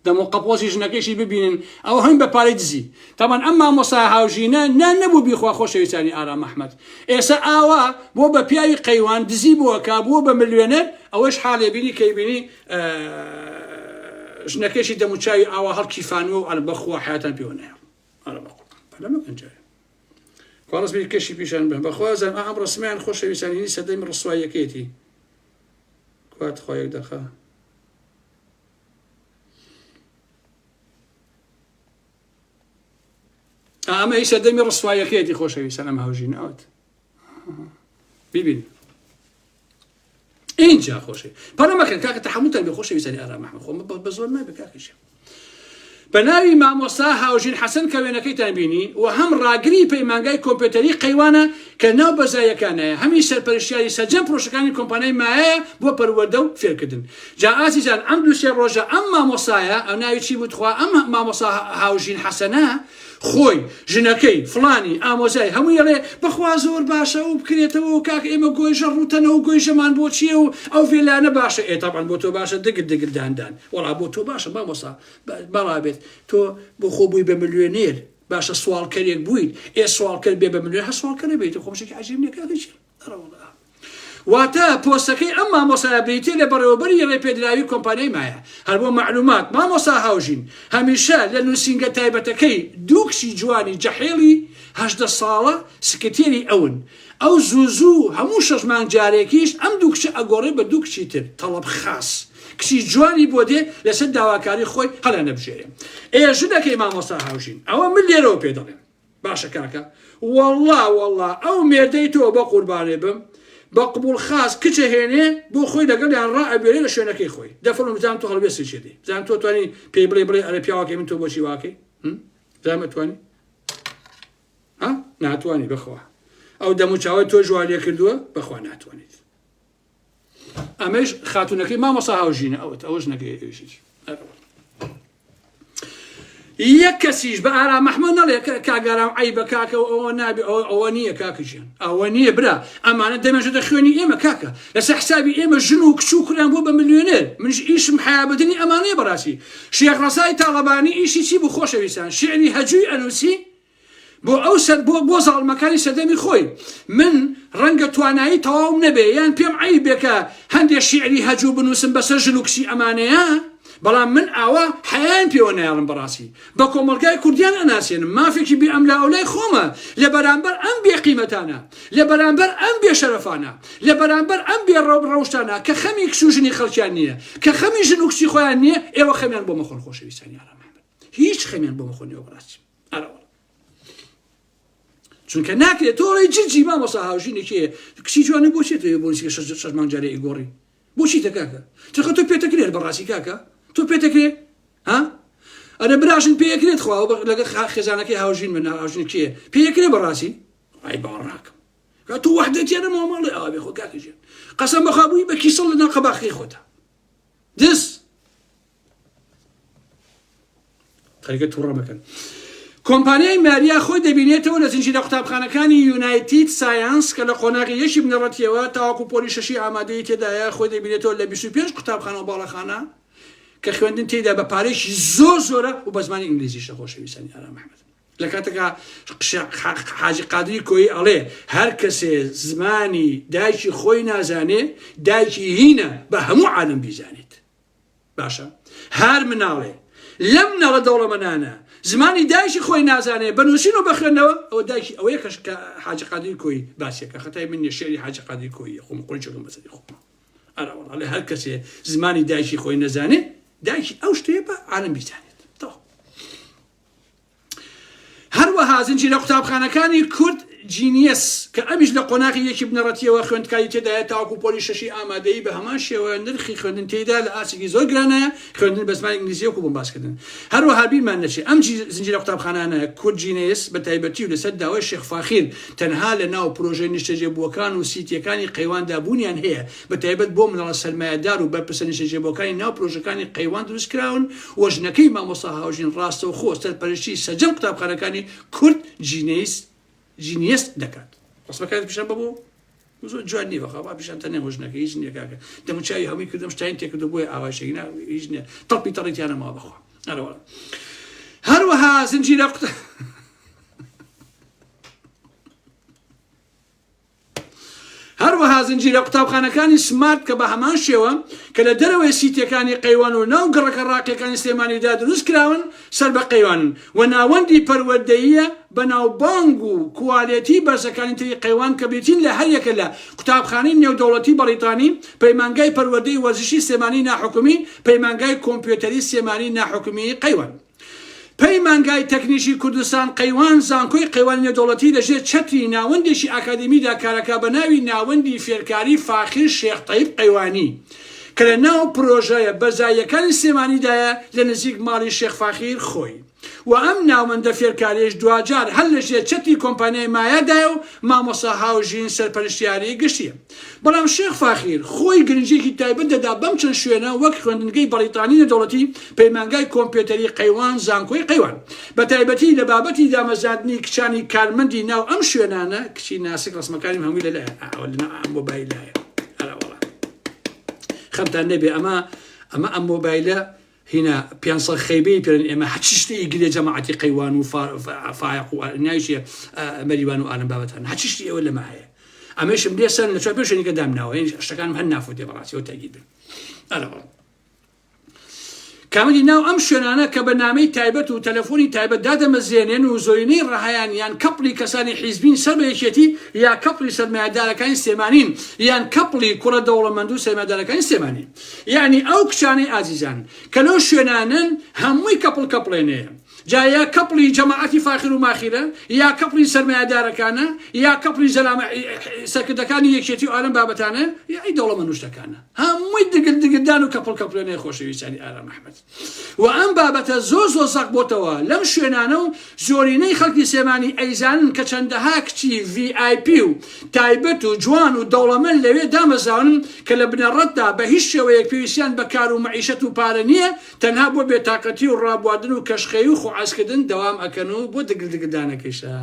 دەمە قەپۆسی ژنەکەشی ببینن ئەو هەم بە پارەی دزی تامان ئەم مامۆستا هاوژینە نەبوو بیخوا خۆشەویستانی ئارام ئەحمەد ئێستا ئاوا بۆ بە پیاوی قەیوان دزی بووە کابووە بە ملیۆنەر ئەوەش حاڵێ بینی کەیبینی ژنەکەشی دەموچاوی ئاوا هەڵکیفانوە و ئەلە بەخوا حیاتان پێوەنەیە ئەرەبەقڵەمەکەنجای خواڵسبی کەشی پیشان بن بەخوازم ئەم ڕسمیان خۆشەویستانی سەدەمی ڕسوایەکێتی کوات خۆیەک دەخە ئەمە هی سەدەمی ڕسوایەکێتی خۆشەویستان ئەم هاوژین ئەوت ببین اینجا خۆشی پەرەمەکەن کاکە تەحملتان بێ خۆشەویستانی ئارام ئەحمەد خۆ بە زۆر نابێ کاکەشە بەناوی مامۆستا هاوژین حەسەن کە وێنەکەیتان بینی و هەم ڕاگری پەیمانگای کۆمپیۆتەری قەیوانە کە ناو بەزایەکانەیە هەمی سەرپەرشتیاری سەرجەم پرۆژەکانی کۆمپانیای مایەیە بۆ پەروەردە و فێرکردن جا ئازیزان ئەم دووسێ ڕۆژە ئەم مامۆسایە ئەو ناوی چی بوتخوا ئەم مامۆستا هاوژین حەسەنە خۆی ژنەکەی فلانی ئامۆزای هەمووی ئەڵێ بەخوا زۆر باشە و بکرێتەوە و کاک ئێمە گۆیژە ڕوتەنەوە و گۆیژەمان بۆ چییە و ئەو فێلانە باشە ئێتاپان بۆ تۆ باشە دگرداندان وەڵا بۆ تۆ باشە مامۆستا بەڵابێت تۆ بۆ خۆ بووی بە ملیۆنێر باشە سوالکەرێک بوویت سوالکەر بێ بە ملیۆنێر هە سوالکەرە بێت خۆشێکی عەجیب نییە کاکەچی واتە پۆستەکەی ئەم مامۆسایە بریتێ لە بەڕێوەبەری ڕێپێدراوی کۆمپانیای مایە هەر بۆ معلومات مامۆستا هاوژین هەمیشە لە نووسینگە تایبەتەکەی دوو کچی جوانی جەحێڵی 18 ساڵە سکرتێری ئەون ئەو زوو هەموو 6 مانگ جارێکیش ئەم دوو کچە ئەگۆڕێ بە دوو کچی تر تەڵەب خاص کچی جوانی بۆ دێ لەسەر داواکاری خۆی هەڵە نەبژێرێ ژنەکەی مامۆستا هاوژین ئەوە من لێرەوە پێ دەڵێم باشە کاکە وەڵڵا ئەو مێردەی تۆ بە قوربانێ بم بە قبول خاص کچە هێنێ بۆ خۆی لەگەڵیان ڕائەبێرێ لە شوێنەکەی خۆی دەفەرموو بزانم تۆ هەڵبێسی چێتی بزانم تۆ توانی پێی بڵێ ئەرە پیاوەکەی من تۆ بۆچی واکەی بزانم توانی ناتوانی بخوا ئەو دەموچاوی تۆ ژوالێ کردووە بەخوا ناتوانیت ئەمەش خاتونەکەی مامۆستا هاوژینە ئەوەش نەکەی ئێویشیش یەک کەسیش بە ئارام ئەحمەد نەڵێ کاگارام عەیبە کاکە ئەوە نابێ ئەوە نییە کاکەژیان ئەوە نییە برا ئەمانە دەمێژێتە خوێنی ئێمە کاکە لەسەر حسابی ئێمە ژن و کچ و کوریان بۆ بە ملیۆنێر منش ئیشم حیابەتنی ئەمانەیە بەڕاستی شێخ ڕەسای تاڵەبانی ئیشی چی بوو خۆشەویستان شعری هەجووی ئەنووسی بۆ ئەو بۆ زاڵمەکانی سەدەمی خۆی من ڕەنگە توانایی تەواو نەبێ یان پێم عەیبێکە هەندێک شیعری هەجوو بنووسم بەسەر ژن و کچی ئەمانەیە بەڵام من ئاوا حەیان پێوە نایڵم بەڕاستی بە کۆمەڵگای کوردیان ئەناسێنم مافێکی بێ ئەم لاولای خۆمە لە بەرامبەر ئەم بێ قیمەتانە لە بەرامبەر ئەم بێ شەرەفانە لە بەرامبەر ئەم بێ ڕەوشتانە کە خەمی کچ و ژنی خەڵکیان نییە کە خەمی ژن و کچی خۆیان نییە ئێوە خەمیان بۆ مەخۆن خۆشەویستانی ئارام ئەحمەد هیچ خەمیان بۆ مەخۆنیەوە بەڕاستی چونکە ناکرێت تۆڕی ججی مامۆستا هاوژینێکیە کچی جوانە بۆچێت بۆنسی 6 مانگ جارێ ئیگۆڕی بۆچی تەکاکە چخە تۆ پێتەکرێت بەڕاستی کاکە تۆ پێتەکرێت ئەرە براشن پێیەکرێت خوا لەگە خێزانەکەی هاوژین من هاوژین کێ پێیەکرێت بەڕاستی ئای باڕاکەم تۆ وەحدەتیانە مامەڵێ ئاوێ خۆ کاکەژێن قەسەم بەخوا بووی بە کیسڵ لەناو قەباخی خۆتە دەست خەریکە تووڕە مەکەن کۆمپانیای ماریا خۆی دەبینێتەوە لە زنجیرە قوتابخانەکانی یونایتید ساینس کە لە قۆناغی یەشی بنەڕەتیەوە تاواکو پۆلی شەشی ئامادەی تێدایە خۆی دەبینێتەوە لە 25 قوتابخانە و باڵەخانە کە خوێندن تێدا بە پارێکی زۆرە و بە زمانی ئینگلیزیشە خۆشەویستانی ئارام ئەحمەد لە کاتێکا حاجی قادری کۆیی ئەڵێ هەر کەسێ زمانی دایکی خۆی نازانێ دایکی هینە بە هەموو عالم بیزانێت باشە هەر مناڵێ لەم نەڵە دەوڵەمەندانە زمانی دایکی خۆی نازانێ بنووسین و بخوێنەوە ئەوە دایکی ئەوەیە کە حاجی قادری کۆیی باسیەکە خەتای من شێری حاجی قادری کۆیی خۆم قۆی چۆم بەسەری خۆم أنا والله هر کەسێ زمانی دایکی خۆی نەزانێ دایکی ئەو شتەیە بە عالم بیزانێت. هەروەها زنجیرە لە قوتابخانەکانی کورد جینیس کە ئەمیش لە قۆناغی یەکی بنەڕەتیەوە خوێندکاری تێدایە تاواکو پۆلی شەشی ئامادەیی بە هەمان شێوە نرخی خوێندن تێدا لە ئاسێکی زۆر گرانە خوێندن بە زمانی ئینگلیزی وەکو بۆم باسکردن. هەروەها بیرمان نەچێت ئەم زنجیرە قوتابخانانە کورد جینیس بە تایبەتی و لەسەر داوای شێخ فاخیر تەنها لە ناو پرۆژەی نیشتەجێبووەکان و سیتیەکانی قەیواندا بوونیان هەیە بە تایبەت بۆ مناڵە سەرمایەدار و بەرپرسە نیشتەجێبووەکانی ناو پرۆژەکانی قەیوان دروستکراون و ژنەکەی مامۆستا هاوژین ڕاستەوخۆ سەرپەرشتی سەرجەم قوتابخانەکانی کورد جینیس دەکات. ڕستەکەات پیشان ببوو زۆر جوان نیە بەخوا پیشان تەنێ هۆژنەکە هیچ نییە کاکە دەموچوی هەمووی کردم شتین تێکردو بۆی ئاواشێکی هیچ نییە تەڵپی تەڕیتیانە ماوە بەخوا. هەروەها زنجیرە هەروەها زنجیرە قوتابخانەکانی سمارت کە بە هەمان شێوە کە لە دەرەوەی سیتیەکانی قەیوان و ناو گەڕەکە ڕاقیەکانی سلێمانیدا دروست کراون سەر بە قەیوانن و ناوەندی پەروەردەییە بە ناوبانگ و کوالێتی بەرزەکانی تری قەیوان کە بێتین لە هەریەکە لە قوتابخانەی نێودەوڵەتی بەریتانی پەیمانگای پەروەردەی وەرزشی سلێمانی ناحکومی پەیمانگای کۆمپیۆتەری سلێمانی ناحکومی قەیوان پەیمانگای تەکنیشی کوردستان قەیوان زانکۆی قەیوان نێودەوڵەتی لەژێر چەتری ناوەندێکی ئاکادمیدا کارەکە بە ناوی ناوەندی فێرکاری فاخیر شێخ تەیب قەیوانی کە لە ناو پرۆژەیە بەرزاییەکانی سلێمانیدایە لە نزیک ماڵی شێخ فاخیر خۆی و ئەم ناوەندە فێرکاریش دوجار هەر لەژێر چەتری کۆمپانیای مایەدایە و مامۆستا هاوژین سەرپەرشتیاری گشتیە. بەڵام شێخ فاخیر خۆی گرنگێکی تایبەت دەدا بەم چەند شوێنە وەک خوێندنگەی بەریتانی نێودەوڵەتی پەیمانگای کۆمپیۆتەری قەیوان زانکۆی قەیوان بە تایبەتی لە بابەتی دامەزاندنی کچانی کارمەندی ناو ئەم شوێنانە کچی ناسک ڕسمەکانی هەمووی لەلایە مۆبایلایە خەمتان نەبێ ئەمە ئەم مۆبایلە هنا بيانصر خيبي بيرن إما حتشتي يقول جماعة قيوان وفايق ونايشة مريوان وآلم بابتان حتشتي ولا ما هي أما إيش مدي سنة شو بيوش إني قدامنا وين اشتكان مهنافو دي براسي وتأكيد أنا والله كامل ناو أمشون أنا كبرنامج تايبت وتلفوني تايبت دادا مزينين وزوينين رهيان يعني كبلي كساني حزبين سربيشتي يا كبلي سرماية داركين سيمانين يعني كبلي كرة دولة مندو سرماية داركين سيمانين يعني أو كشاني عزيزان كلو شنانن هموي كبلينيه جايا كبلي جماعتي فاخر وماخرة يا كبلي سرماية داركانا يا كبلي زلام سكدكاني يكشتي وعالم بابتانا يا أي دولة منوشتكانا هموي دقل دانو كبلينيه خوشي يساني آلام أحمد وأم بابته زوز وزاق بوتوا لم شنانو زوريني خلقي سيماني أيزان كچندها كتي VIP تايبتو جوان ودولة من لوي دامزان كلبنا الرد بهش ويك بيسيان بكارو معيشتو بارنية تنهابو بطاقتي والرابوادن وكشخيو خو عسكدن دوام أكنو بو دقل دانا كيشا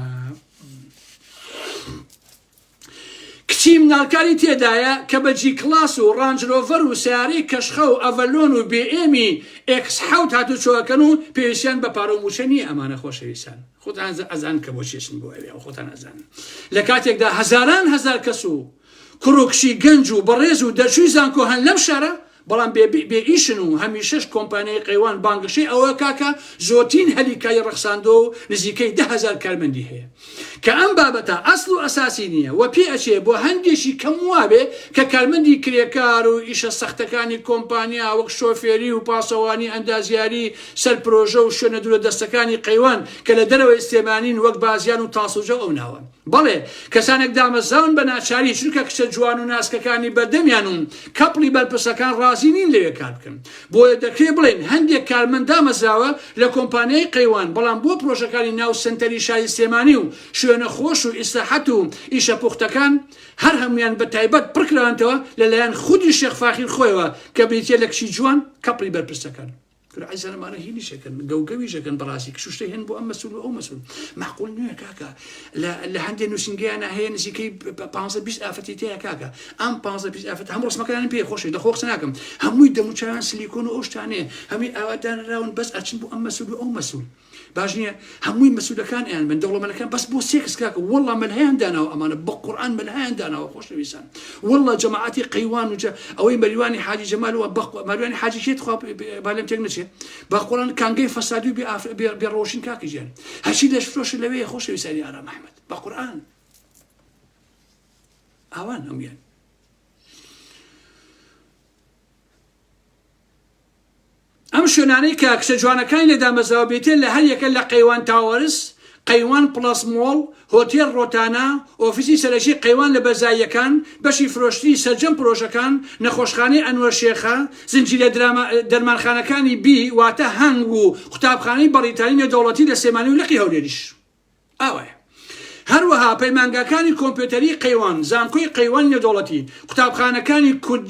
کچی منالکاری تێدایە کە بە جی کلاس و ڕانج ڕۆڤەر و سیارەی کەشخە و ئەڤەلۆن و BM X حوت هاتوچۆکەن و پێویستیان بە پارە و موچە نیە ئەمانە خۆشەویستان خۆتان ئەزان کە بۆ چێشن بۆ ئەوێ و خۆتان ئەزان لە کاتێکدا هەزاران هەزار کەس و کوڕۆکشی گەنج و بەڕێز و دەرچووی زانکۆ هەن لەم شارە بەڵام بێ ئیشن و هەمیشەش کۆمپانیای قەیوان بانگشەی ئەوە کاکە زۆرترین هەلیکای ڕەخساندۆ و نزیکەی 10,000 کارمەندی هەیە کە ئەم بابەتە ئەسڵ و ئەساسی نییە و پێ ئەچێ بۆ هەندێکی کەم وابێ کە کارمەندی کرێکار و ئیشە سەختەکانی کۆمپانیا وەک شۆفێری و پاسەوانی ئەندازیاری سەر پرۆژە و شوێنە دوورە دەستەکانی قەیوان کە لە دەرەوەی سلێمانین وەک بازیان و تاسوجە ئەو ناوە بەڵێ کەسانێک دامەزراون بە ناچاری چونکە کچە جوان و ناسکەکانی بەردەمیان و کەپڵی بەرپرسەکان ڕازی نین لەوێ کار بکەن بۆیە دەکرێت بڵێن هەندێک کارمەند دامەزراوە لە کۆمپانیای قەیوان بەڵام بۆ پرۆژەکانی ناو سنتەری شاری سلێمانی و شوێنە خۆش و ئیسراحەت و ئیشە پوختەکان هەر هەمویان بە تایبەت پڕکراوانتەوە لەلایەن خودی شێخ فاخیر خۆیەوە کە بریتێ لە کچی جوان کەپڵی بەرپرسەکان عزیزانەمانە هینی شەکەن گەوگەویژەکەن بەڕاستی کشوشتەی هێن بۆ ئەم مەسوول و ئەو مەسوول معقول نییە کاکە لە هەندێک نووسنگیانە هەیە نزیکەی 15-20 ئافرەتی تەیە کاکە ئەم 15-20 ئافرەت هەموو ڕسمەکانیان پێ خۆشی لە خۆ قسە ناکەم هەمووی دەموچاویان سلیکۆن و ئەو شتانەیە هەمووی ئاوادانراون بەس ئەچن بۆ ئەم مەسوول و ئەو مەسوول باش نییە هەمووی مەسوولەکانیان من دەوڵەمەندەکان بەس بۆ سێ کەس کاکە وەڵڵا مەلهەیان داناوە ئەمانە بە قورئان مەلهەیان داناوە خۆشەویستان وەڵڵا جەماعەتی قەیوان و ئەوەی مەریوانی حاجی جەمال و مەریوانی حاجی شێت خوا بالێم تێک نەچێت با قورآن کانگەی فەسادی و بێڕۆشن کاکی گیان هەرچی لەش فرۆش لەوەیە خۆشەویستانی ئارام ئەحمەد با قورئان ئاوان هەمویان ئەم شوێنانەی کە کشە جوانەکانی لەدا مەزەوە بێتێن لە هەر یەکە لە قەیوان تاوەرس، قەیوان پڵەس مۆڵ، هۆتێل ڕۆتانە، ئۆفیسی سەرەکی قەیوان لە بەزاییەکان، بەشی فرۆشتی سەرجەم پرۆژەکان، نەخۆشخانەی ئەنوەر شێخە، زنجیرە دەرمانخانەکانی بی واتە هەنگ و قوتابخانەی بەڕیتانی نێودەوڵەتی لە سێمانی و لەقی هەولێریش. ئاوایە هەروەها پەیمانگاکانی کۆمپیۆتەری قەیوان، زانکۆی قەیوان نێودەوڵەتی، قوتابخانەکانی کورد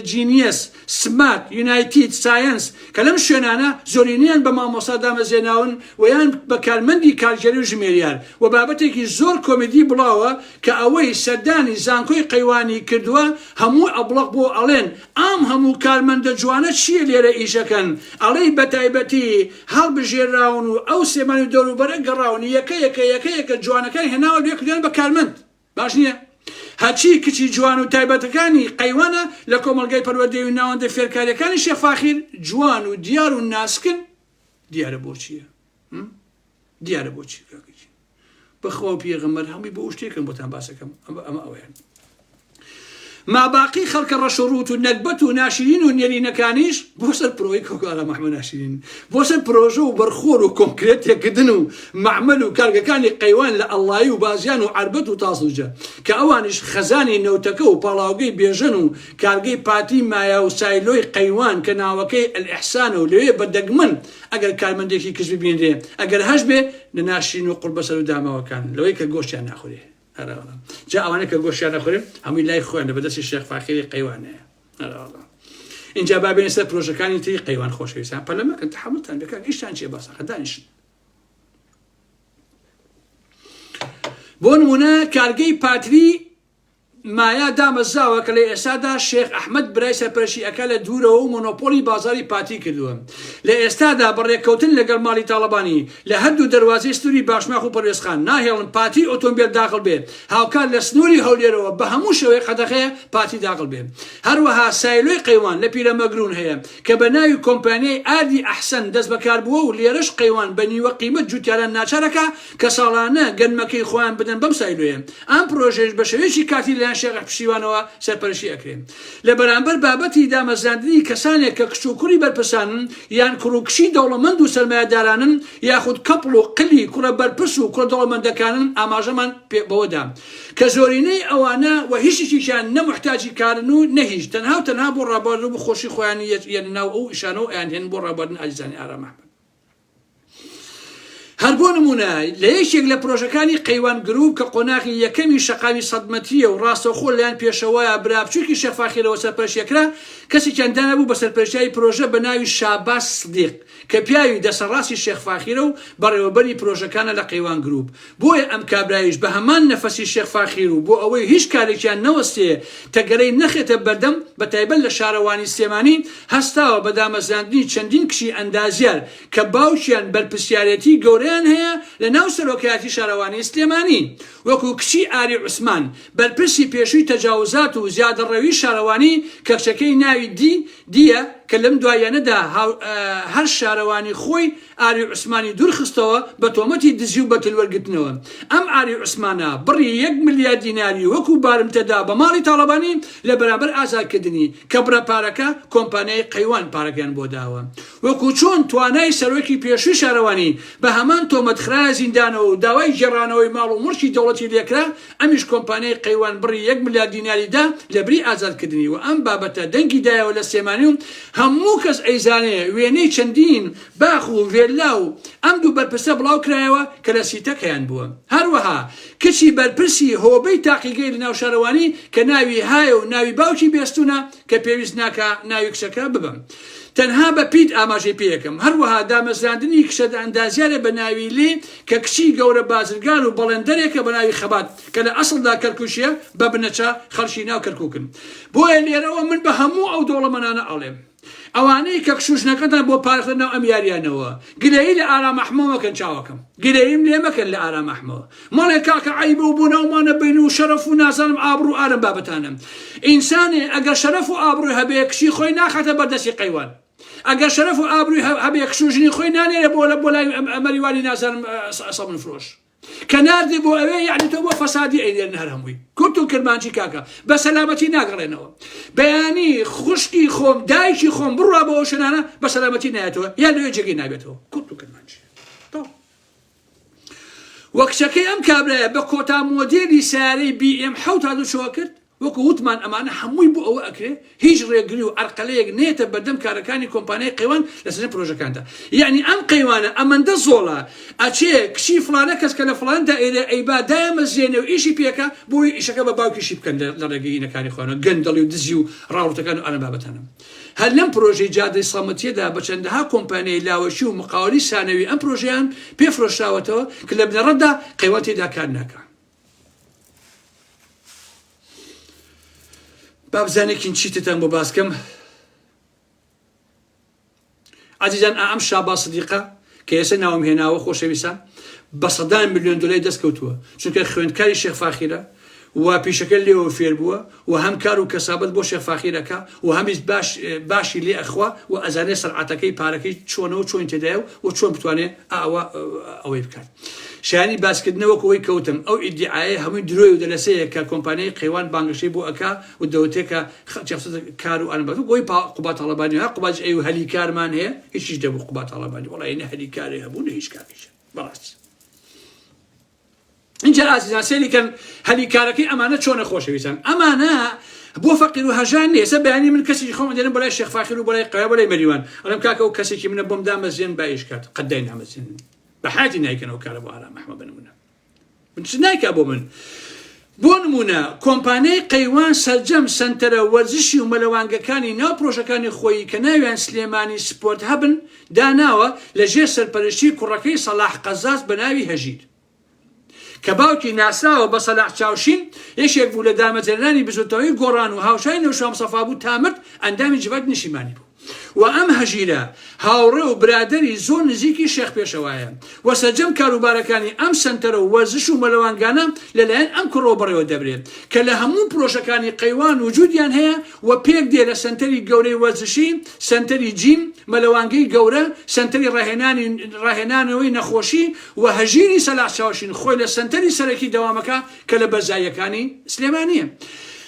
جینیەس، سمات، یونایتید، ساینس کە لەم شوێنانە زۆرینیان بە مامۆستا دامەزێناون و یان بە کارمەندی کارگەری و ژمێریار و بابەتێکی زۆر کۆمیدی بڵاوە کە ئەوەی سەردانی زانکۆی قەیوانی کردووە هەموو ئەبڵق بۆ ئەڵێن ئام هەموو کارمەندە جوانە چییە لێرە ئیشەکەن، ئەڵەی بەتایبەتی هەڵبژێراون و ئەو سێمانی دەوروبەرە گەڕاونی یەکە جوانەکە هێناوە لێکردیان بە کارمەند باش نییە. هەچی کچی جوان و تایبەتەکانی قەیوانە لە کۆمەلگای پەروەردەی و ناوەندە فێرکاریەکانی شێفاخیر جوان و دیار و ناسکن. دیارە بۆچیە؟ دیارە بۆچی کاکەچی بەخوا و پێغەمبەر هەمووی بۆ شتێکم بۆتان باسەکەم ئەمە ئەوەیان. ماباقی خەڵکە ڕەشەڕوت و نەکبەت و ناشرین و نێرینەکانیش بۆ سەر پرۆی کۆکارە مەحمەد ناشرین، بۆ سەر پرۆژە و بەرخۆر و کۆنکرێتێکردن و معمەل و کارگەکانی قەیوان لە ئەڵڵایی و بازیان و عربەت و تاسوجە کە ئەوانش خەزانی نەوتەکە و پاڵاوگەی بێژن و کارگەی پاتی مایا و سایلۆی قەیوان کە ناوەکەی ئەلئیحسانە و لەوێ بەدەگمن ئەگەر کارمەندێکی کەس ببینێ ئەگەر هەش بێ لە ناشرین و قوڵ بەسەر و داماوەکان لەوەی کە گۆشتیان ناخورێ. جا ئەوانە کە گۆشتیان نەخورێن هەمووی لای خۆیان لە بەدەستی شێخ فاخری قەیوانەیە. اینجا بابێنە سەر پرۆژەکانی تری قەیوان خۆشەویستان پەلەمەکەن تەحمڵتان بکەن ئیشتان چیە باسەخە دانیشن. بۆ نمونە کارگەی پاتری مایا دامەزاوە کە لە ئێستادا شێخ ئەحمەد برای سەرپەرشتی ئەکا لە دوورەوە و مۆنۆپۆلی بازاری پاتی کردووە. لە ئێستادا بەڕێککەوتن لەگەڵ ماڵی تاڵەبانی لە هەردوو دەواازەی سنووری باشماخ و پەروێزخان ناهێڵن پاتی ئۆتۆمبیل داخل بێ، هاوکار لە سنووری هەولێرەوە بە هەموو شێوەیە قەدەغەیە پاتی داخل بێ. هەروەها سایلۆی قەیوان لە پیرەمەگرون هەیە کە بە ناوی کۆمپانیای ئادی ئەحسەن دەست بەکار بووە و لێرەش قەیوان بە نیوە قیمەت جوتیاران ناچارەکە کە ساڵانە گەنمەکەی خۆیان بدەن بەم سایلۆیە. ئەم پرۆژەش بە شێوەیەکی کاتی لەلایەن شێخ پشتیوانەوە سەرپەرشتی ئەکرێن. لە بەرامبەر بابەتی دامەزراندنی کەسانێک کە کشوکوڕی بەرپرسانن یان کوڕوکشی دەوڵەمەند و سەرمایەدارانن یاخود کەپڵ و قلی کوڕە بەرپرس و کوڕە دەوڵەمەندەکانن ئاماژەمان بەوەدا کە زۆرینەی ئەوانە و هیچیشیان نەمحتاجی کارن و نەهیچ تەنها و تەنها بۆ ڕابواردن و خۆشی خۆیان یەن ناو ئەو ئیشانە و ئەیان هێن بۆ ڕابواردن ئازیزانی ئارام ئەحمەد. هەر بۆ نمونە لە یەکێک لە پرۆژەکانی قەیوان گروپ کە قۆناغی یەکەمی شەقاوی سەدمەتیە و ڕاستەوخۆ لەیان پێشەوەیە برابچووکی شێخ فاخیرەوە سەرپەرشتیەکرا کەسێکیان دانەبوو بە سەرپەرشتیای پرۆژە بە ناوی شاباس سدیق کە پیاوی دەسەڕاستی شێخ فاخیرە و بەڕێوەبەری پرۆژەکانە لە قەیوان گروپ. بۆیە ئەم کابرایش بە هەمان نەفەسی شێخ فاخیر و بۆ ئەوەی هیچ کارێکیان نەوەستێ تەگەرەی نەخێتە بەردەم بە تایبەت لە شارەوانی سلێمانی هەستاوە بە دامەزراندنی چەندین کشی ئەندازیار کە باوکیان بەرپرسیارەتی گەورەیان هەیە لە ناو سەرۆکایەتی شارەوانی سلێمانی وەکو کچی ئاری عوسمان بەرپرسی پێشووی تەجاوزات و زیادەڕەوی شارەوانی کە کچەکەی ناوی دیە کە لەم دوایانەدا هەر شارەوانی خۆی ئاری عوسمانی دوورخستەوە بە تۆمەتی دزی و بەتلوەرگرتنەوە. ئەم ئاری عوسمانە بڕی 1 ملیار دیناری وەکو بارمتەدا بە ماڵی تاڵەبانی لە بەرامبەر ئازادکردنی کە بڕەپارەکە کۆمپانیای قەیوان پارەکەیان بۆ داوە. وەکو چۆن توانای سەرۆکی پێشووی شارەوانی بە هەمان تۆمەتخرا زیندانەوە و داوای گێڕانەوەی ماڵ و مڵکی دەوڵەتی لێکرا ئەمیش کۆمپانیای قەیوان بڕی 1 ملیار دیناریدا لەبری ئازادکردنی و ئەم بابەتە دەنگی دایەوە لە سێمانی و هەموو کەس ئەیزانێ وێنەی چەندین باخ و ڤێلا و ئەم دوو بەرپرسە بڵاو کرایەوە کە لە سیتەکەیان بووە. هەروەها کچی بەرپرسی هۆبەی تاقیگەی لە ناو شارەوانی کە ناوی هایە و ناوی باوکی بێستونە کە پێویست ناکە ناوی کچەکە ببم. تەنها بە پیت ئاماژەی پێیەکەم. هەروەها دامەزراندنی کشە ئەندازیارە بە ناوی لێ کە کچی گەورە بازرگان و بەڵێندەرێکە بە ناوی خەبات کە لە ئەسڵدا کەرکوشیە بە بنەچە خەڵکی ناو کەرکووکن. بۆیە لێرەوە من بە هەموو ئەو دەوڵەمەندانە ئەڵێم ئەوانەی کە کشوشنەکەتان بۆ پارێزکردنەوە ئەم یاریانەوە گلەیی لە ئارام ئەحمەد مەکەن چاوەکەم گلەییم لێ مەکەن لە ئارام ئەحمەد مەڵێ کاکە عەیبە و بۆ ناومانە بین و شەرەف و نازانم ئابڕوو ئارەم بابەتانە. ئینسانێ ئەگەر شەرەف و ئابڕووی هەبێ کشی خۆی ناخاتە بەردەستی قەیوان. ئەگەر شەرەف و ئابڕووی هەبێ کشوژنی خۆی نانێرە بۆ لای ئەمەریوانی نازانم سەمن فرۆش. كناردي بو أوي يعني تو فسادي أيدي النهر هموي كنتو كرمانشي كاكا بسلامتي ناقرينو بياني خشكي خوم دايشي خوم برا بوشنانا بسلامتي ناتو يعني يجي نابتو كنتو كرمانشي طب وكشكي أم كابلا بكوتا موديلي ساري بي ام حوت هذا شو أكرت وكو وتمان أمانة حموي بو أو أكره هيجري قريو أرقليق نيتا بدم كاركاني كومباني قيوان لسنة بروجا كانتا يعني أم قيوانا أمان دا زولا أتشي كشي فلانا كسكنا فلان دا إلى إيبا دايما زيني وإيشي بيكا بوي إيشاكا بباوكي شيب كان لرقينا كاني خوانا قندلي ودزيو راورتا كانوا أنا بابتانا هل لم بروجي جادي صامتي دا بچندها كومباني لاوشي ومقاولي سانوي أم بروجيان بيفرش راوتو كلا بنردا قيواتي دا كان ناكا باب زانێکین چیتتان بۆ باسکەم عزیزان ئەم شابا سدیقە کە ئێستا ناوم هێناوە خۆشەویستان بە سەدان ملیۆن دۆلاری دەستکەوتووە چونکە خوێندکاری شێخ فاخیرە و پیشەکە لێەوە فێر بووە و هەم کار و کەسابەت بۆ شێخ فاخیرەکە و هەمیش باشی لێ ئەخوا و ئەزانێ سەرعاتەکەی پارەکەی چۆنەوە چۆن تێدایە و چۆن بتوانێت ئەوەی بکات شانی باسکردنەوە کۆی کەوتم ئەو ئیدعایە هەمووی درۆی و دەلەسەیە کە کۆمپانیای قەیوان بانگشەی بۆ ئەکا و دەوتێکە کار و ئەنبەت و گۆی قوبا تاڵەبانی ها قوباج ئەی و هەلی کارمان هەیە هیچیش دەبوو قوبا تاڵەبانی وەڵی نە هەلی کارێ هەبوو نە هیچ کاریشە بەڕاستی اینجا ئازیزان سێریکەن هەلی کارەکەی ئەمانە چۆنە خۆشەویستان ئەمانە بۆ فەقیر و هەژان نیە ئێستا بەیانی من کەسێکی خۆم دێنم بەلای شێخ فاخیر و بەلای قەویا بەلای مەریوان ئەڵێم کاکە ئەو کەسێکی منە بۆم دامەزێن بایش کات قەدای نامەزێن بحاجة نايكن أو كاربو على محمد بن منى من شنايك أبو من بون منى كومباني قيوان سلجم سنترا ورزشي وملوانجا كاني ناو بروجا كاني خوي كناويان سليماني سبورت هبن داناوا لجيسر برشي كراكي صلاح قزاز بناوي هجيد كباوكي ناسا وبصلاح تشاوشين ايش يقول دامة زلاني بزوتوي قران وهاوشاين وشام صفابو تامرت اندامي جباد نشيماني بو وأم هجيرة هاورو برادري زون نزيكي شيخ بيشوايا وسجم كاروباركاني أم سنترو ورزشو ملوان قانا للان أم كروبري ودبري كلا همون بروشكاني قيوان وجوديان هيا وبيك دي لسنتري قوري ورزشي سنتري جيم ملوانقي قورة سنتري راهنانوي نخوشي وهجيري سلاح شاوشين خوي لسنتري سلكي دوامكا كلا بزايكاني سليمانية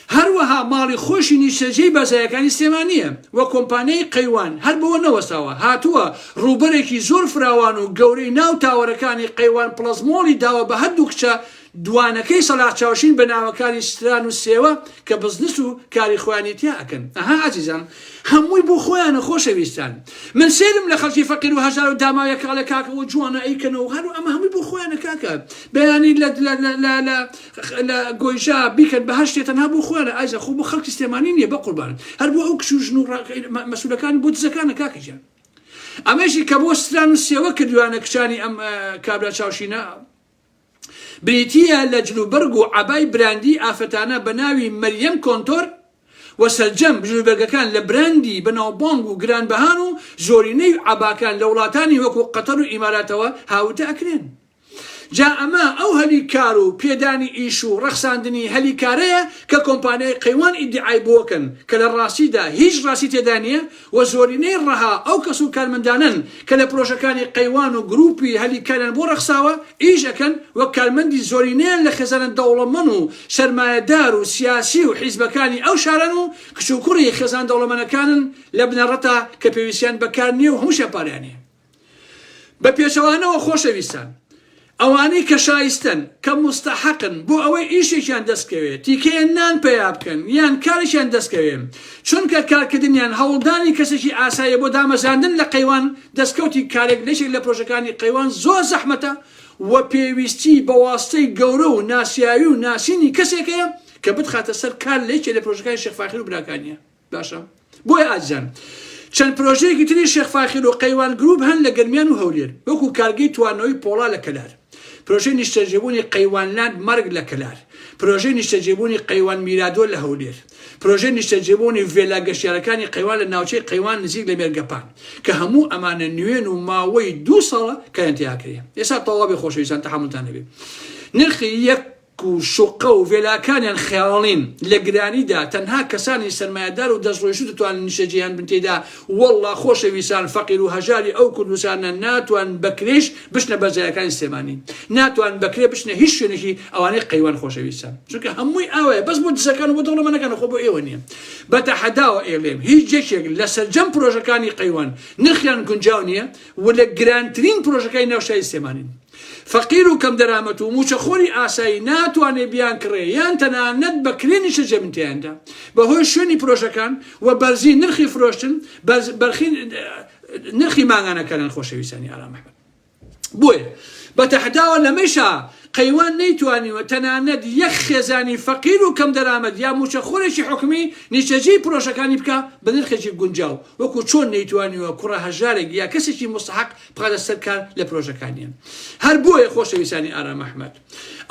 هروها ماڵی خۆشی نیشتەجێی بەزایەکانی سلێمانیە و کۆمپانیای قەیوان هەر بەوە نەوەساوە هاتووە ڕووبەرێکی زۆر فراوان و گەورەی ناو تاوەرەکانی قەیوان پڵەزمۆڵی داوە بە هەردوو کچە دوانەکەی سەلاح چاوشین بە ناوەکاری ستران و سێوە کە بزنس و کاری خۆیانی تیا ئەکەن ئەها عزیزان هەمووی بۆ خۆیانە خۆشەویستان من سێرم لە خەڵکی فەقیر و هەژار و داماویە کاڵە کاکەوە جوانە ئەیکەنەوە هەرو ئەمە هەمووی بۆ خۆیانە کاکە بەیانی لە گۆیژا بیکەن بە هەر شتێ تەنها بۆ خۆیانە ئایزە خۆ بۆ خەڵکی سلێمانی نییە بە قوربان هەر بۆ ئەو کچ و ژن و مەسوولەکانی بۆ دزەکانە کاکەجان ئەمەشی کە بۆ ستران و سێوە کردوانە کچانی ئەم کابرا چاوشینە بريتيا لجلوبرغ عباي براندي آفتانا بناوي مريم كونتور وسلجم جلوبرغ كان لبراندي بناو بونغو جران بهانو زوريني عباكان لولاتاني وكو قطر وإمارات هاوتا أكرين جاء ما أو هليكارو بيداني إيشو رخصاندني هليكارية ككومباني قيوان إدعاي بوكن كالراسيدة هيج راسي تدانية وزوريني رها أو كسو كان من دانن كالبروشكاني قيوان وجروبي هليكاريان بو رخصاوة إيجاكن وكالمندي زورينين لخزان الدولة منو سرماية دارو سياسي وحزبكاني أو شارنو كشوكوري خزان دولة من كانن لبن رتا كبيوسيان بكارني وهمش بارياني ببيشوانا وخوشويستان ئەوانەی کە شایستن کە مستحقن بۆ ئەوەی ئیشێکیان دەستکەوێت تیکەیان نان پێیا بکەن یان کارێکیان دەستکەوێن چونکە کارکردنیان هەوڵدانی کەسێکی ئاساییە بۆ دامەزاندن لە قەیوان دەستکەوتی کارێک لەشێک لە پرۆژەکانی قەیوان زۆر زەحمەتە و پێویستی بە واستەی گەورە و ناسیاوی و ناسینی کەسێکەیە کە بتخاتە سەر کار لەیەکێک لە پرۆژەکانی شێخ فاخیر و براکانیە باشە بۆیە ئازیزان چەند پرۆژەیەکی تری شێخ فاخیر و قەیوان گروپ هەن لە گەرمیان و هەولێر وەکو کارگەی توانەوەی پۆڵا لە کەلار پروژه نیشتەجێبوونی قەیوانلاند مەرگ لە کەلار پروژه نیشتەجێبوونی قەیوان میرادۆ لە هەولێر پروژه نیشتەجێبوونی ڤێلا گەشتیارەکانی قەیوان لە ناوچەی قەیوان نزیک لە مێرگەپان کە هەموو ئەمانە نوێن و ماوەی 2 ساڵە کە ئەنتیاکرێ ئێستا تەواوی خۆشەویستان تەحملتان هەبێ نرخی و شوقە و ڤێلاکانیان خەیاڵین لە گرانیدا تەنها کەسانی سەرمایه‌دار و دەستڕۆیشت دەتوانن نیشەجییان بن تێدا وەڵڵا خۆشەویستان فەقیر و هەژاری ئەو کوردستانە ناتوان بەکرێش بچنە بەرزایەکانی سلێمانی ناتوان بەکرێ بچنە هیچ شوێنێکی ئەوانەی قەیوان خۆشەویستان چونکە هەمووی ئاوەیە بەس بۆ دزەکان و بۆ دەوڵەمەندەکان خۆ بۆ ئێوە نییە بەتەحەداوە ئێڵێم هیچ یەکێک لە سەرجەم پرۆژەکانی قەیوان نرخیان گونجاو نییە و لە گرانترین پرۆژەکانی ناوشاری سلێمانین فەقیر و کەم دەرامەت و موچەخۆری ئاسایی ناتوانێت بیان کڕێ یان تەنانەت بەکرێ نیشەجێ من تێیاندا بەهۆی شوێنی پرۆژەکان و بەرزی نرخی فرۆشتن نرخی ماگانەکانیان خۆشەویستانی ئارام ئەحمەد بۆیە بەتەحەداوە لەمەیشا قەیوان نەیتوانیوە تەنانەت یەک خێزانی فەقیر و کەم دەرامەت یا موچەخۆرێکی حکومی نیشەجێی پرۆژەکانی بکە بە نرخێکی گونجاو وەکو چۆن نەیتوانیوە کوڕە هەژارێک یا کەسێکی مستحق بخاتە سەر کار لە پرۆژەکانیان هەر بۆیە خۆشەویستانی ئارام ئەحمەد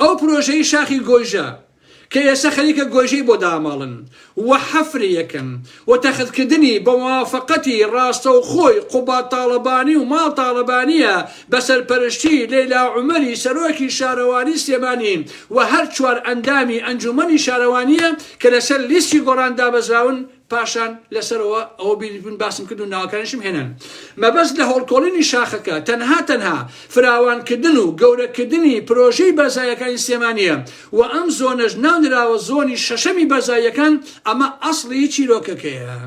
ئەو پرۆژەی شاخی گۆیژە کە ئێستا خەریکە گۆیژەی بۆ داماڵن و حەفری یەکەن و تەخەتکردنی بە موافقەتی ڕاستە و خۆی قوبات تاڵەبانی و ماڵ تاڵەبانیە بەسەرپەرشتی لەیلا عومەری سەرۆکی شارەوانی سلێمانی و هەر چوار ئەندامی ئەنجومەنی شارەوانیە کە لەسەر لیستی گۆڕان دابەزراون پاشان لەسەرەوە ئەوە بیربوون باسم کرد و ناوەکانیشم هێنن مەبەست لە هەڵکۆڵینی شاخەکە تەنها فراوانکردن و گەورەکردنی پرۆژەی بەرزایەکانی سلێمانیە و ئەم زۆنەش ناونراوە زۆنی شەشەمی بەرزایەکان ئەمە ئەسڵی چیرۆکەکەیە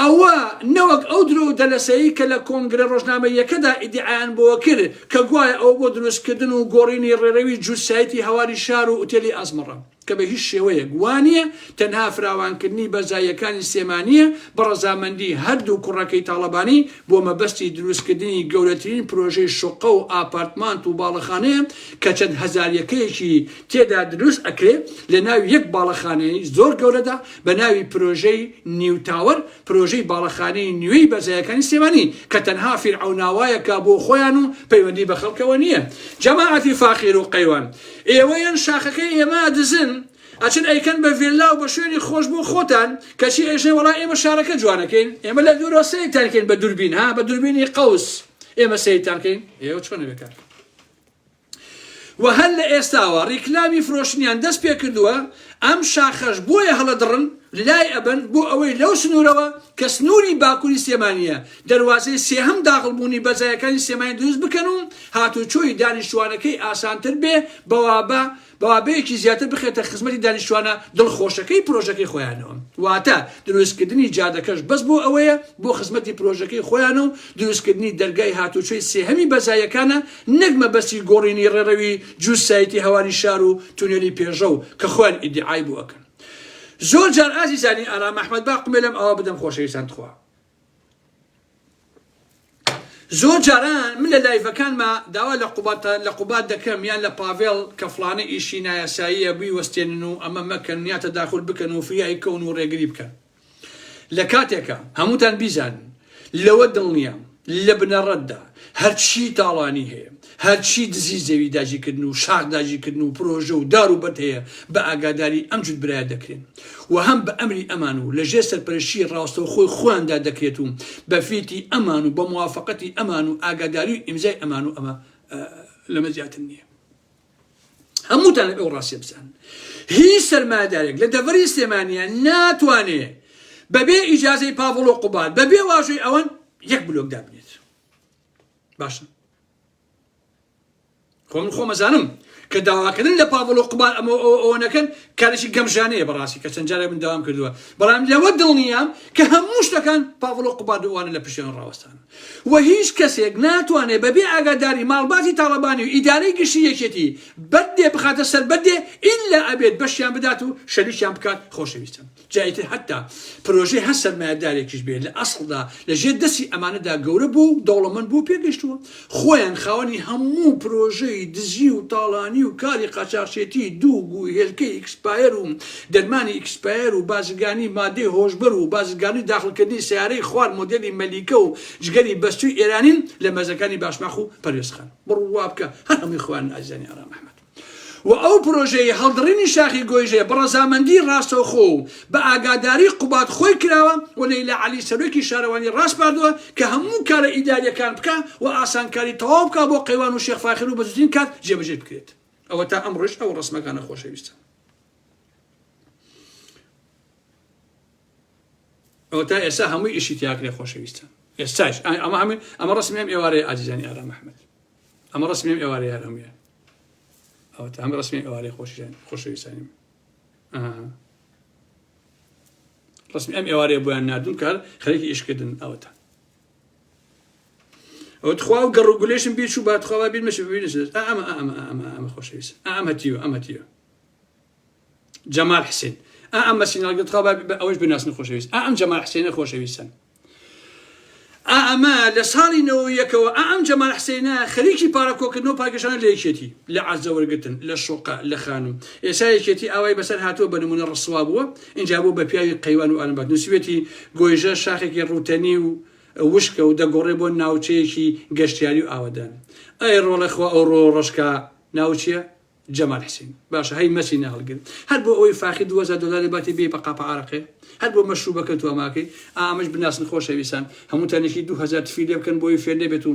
ئەوە نەوەک ئەو درۆ دەلەسەیی کە لە کۆنگرە ڕۆژنامەیەکەدا ئیدعایان بۆ کرد کە گوایە ئەو بۆ دروستکردن و گۆڕینی ڕێڕەوی جووسایەتی هەواری شار و ئوتێلی ئەزمڕە کە بە هیچ شێوەیە گوانیە تەنها فراوانکردنی بەرزایەکانی سلێمانیە بە ڕەزامەندی هەردوو کوڕەکەی تاڵەبانی بۆ مەبەستی دروستکردنی گەورەترین پرۆژەی شوقە و ئاپارتمانت و باڵەخانەیە کە چەند هەزاریەکەیەکی تێدا دروست ئەکرێ لە ناوی یەک باڵەخانەی زۆر گەورەدا بە ناوی پرۆژەی نیوتاوەر پرۆژەی باڵەخانەی نوێی بەرزایەکانی سلێمانی کە تەنها فیرعەوناوایەکە بۆ خۆیان و پەیوەندی بە خەڵکەوە نییە جەماعەتی فاخیر و قەیوان ئێوەیان شاخەکەی ئێمە دزن ئەچن ئەیکەن بە ڤیلا و بە شوێنی خۆش بۆ خۆتان کەچی ئێژێ وەڵا ئێمە شارەکە جوانەکەین ئێمە لە دوورەوە سەیرتانکەین بە دووربین ها بە دووربینی قەوس ئێمە سەیرتانکەین ئێوە چۆنە بێکار و هەر لە ئێستاوە ڕیکلامی فرۆشتنیان دەست پێ کردووە ئەم شاخەش بۆیە هەڵەدڕن لای ئەبن بۆ ئەوەی لەو سنوورەوە کە سنووری باکووری سلێمانیە دەواازەی سێهەم داخڵبوونی بەرزایەکانی سلێمانی دروست بکەن و هاتوچۆی دانیشتوانەکەی ئاسانتر بێ بەوابەیەکی زیاتر بخێتە خزمەتی دانیشتوانە دڵخۆشەکەی پرۆژەکەی خۆیانەوە واتە دروستکردنی جادەکەش بەس بۆ ئەوەیە بۆ خزمەتی پرۆژەکەی خۆیان و دروستکردنی دەرگای هاتوچۆی سێهەمی بەرزایەکانە نەک مەبەستی گۆڕینی ڕێڕەوی جووسایەتی هەواری شار و تونێلی پێژە و کە خۆیان ئیدعای بۆ ئەکەن زۆر جار ئازیزانی ئارام ئەحمەد با قمێلم ئەوە بدەم خۆشەویستان خوا زۆر جاران من لە لایڤەکانمە داوا لە قوبات دەکەم یان لە پاڤێڵ کە فڵانە ئیشی نایاساییە بووی وەستێنن و ئەمە مەکەن نیاتە داخل بکەن و فریای کەون و ڕێگری بکەن لە کاتێکە هەمووتان بیزانن لەوە دڵنیە لە بنەڕەتدا هەرچی تاڵانی هەیە هەرچی دزی زەوی داژیکردن و شاخ داژیکردن و پرۆژە و دار و بەت هەیە بە ئاگاداری ئەم جوت برایە دەکرێن و هەم بە ئەمری ئەمان و لەژێر سەرپەرشتی ڕاستە و خۆی خۆیاندا دەکرێت و بە فیتی ئەمان و بە موافقەتی ئەمان و ئاگاداری و ئیمزای ئەمان و ئەمە لەمە زیاتر نییە هەمووتان ئەو ڕاستیە بزانن هیچ سەرمایهدارێک لە دەڤەری سلێمانیە ناتوانێت بەبێ ئیجازەی پاڤڵ و قوبات بەبێ واژۆی ئەوەن یەک بلۆک دابنێت باشە خۆمەزانم کە داواکردن لە پاڤڵ و قوبات ئەمە ئەوە نەکەن کارێکی گەمژانەیە بەڕاستی کە چەند جارێک من داوام کردووە بەڵام لەوە دڵنیام کە هەموو شتەکان پاڤڵ و قوبات دووانە لە پشتیان ڕاوەستان و هیچ کەسێک ناتوانێت بەبێ ئاگاداری ماڵباتی تاڵەبانی و ئیدارەی گشتی یەکێتی بەردێ بخاتە سەر بەردێ ئیلا ئەبێت بەشیان بدات و شەریکیان بکات خۆشەویستن جایتر حتا پرۆژەی هەر سەرمایهدارێکیش بێت لە ئەسڵدا لەژێر دەستی ئەمانەدا گەورە بوو دەوڵەمەند بوو پێگەشتووە خۆیان خاوەنی هەموو پرۆژەی دزی و تاڵانی و کاری قاچاقچێتی دووگ و هێلکەی ئیکسپایر و دەرمانی ئیکسپایر و بازرگانی مادەی هۆشبەر و بازرگانی داخلکردنی سیارەی خوار مۆدێلی مەلیکە و جگەری بەستووی ئێرانین لە مەزەکانی باشماخ و پەروێزخان بڕوا بکە هەر هەمووی خوان ئازیزانی ئارام ئەحمەد و ئەو پرۆژەی هەڵدڕینی شاخی گۆیژێ بە ڕەزامەندی ڕاستەوخۆ و بە ئاگاداری قوبات خۆی کراوە و لەیلا عەلی سەرۆکی شارەوانی ڕاست پاردووە کە هەموو کارە ئیداریەکان بکە و ئاسانکاری تەواو بکە بۆ قەیوان و شێخ فاخر و بەزوترین کات جێبەجێ بکرێت ئەوە تا ئەمڕۆژ ئەو ڕسمەکانە خۆشەویستە. ئەوە تا ئێستا هەمووی ئیشی تیاکرێ خۆشەویستە. ئێستاش ئەمە ڕسمیم ئێوارەیە ئازیزانی ئارام ئەحمەد. ئەمە ڕسمیم ئێوارەیە هەموویە. ئەوە تا ئەمە ڕسمی ئێوارەی خۆشەویستانی. ڕسمی ئەم ئێوارەیە بۆیان نردوون کە خەریکی ئیشکردن ئەوەتە. ئەو تخوا و گەڕوگولێشم بیر چوو باتخوا بیر مەشە ببینێت ئەمە خۆشەویستە. ئەمە تیوە جەمال حسین ئەمە سیناڵگە تخوا ئەوەش بناسن خۆشەویست. ئەم جەمال حسینە خۆشەویستن. ئەمە لە ساڵی 91ەوە ئەم جەمال حسینە خەریکی پارەکۆکردنەوە پاکێشانە لە یەکێتی لە عەزە وەرگرتن لە شوقە لە خانم. ئێستا یەکێتی ئاوای بەسەر هاتووە بە نمونە ڕسوا بووە اینجا بوو بە پیاوی قەیوان و ئالمبات نووسوێتی گۆیژە شاخێکی ڕوتەنی و وشکە و دەگۆڕێ بۆ ناوچەیەکی گەشتیاری و ئاوەدان. ئەی ڕۆڵەخوا ئەو ڕۆ ڕشکا ناوچیە جەمال حسین باشە هەی مەسی ناهەڵگرت هەر بۆ ئەوەی فاخی $2000 باتی بێ بە قاپە عارەقێ هەر بۆ مەشروبەکە تو ئەماکەی ئامەش بناسن خۆشەویستان هەمووتانێکی 2000 تفی لێ بکەن بۆی فێر نەبێت و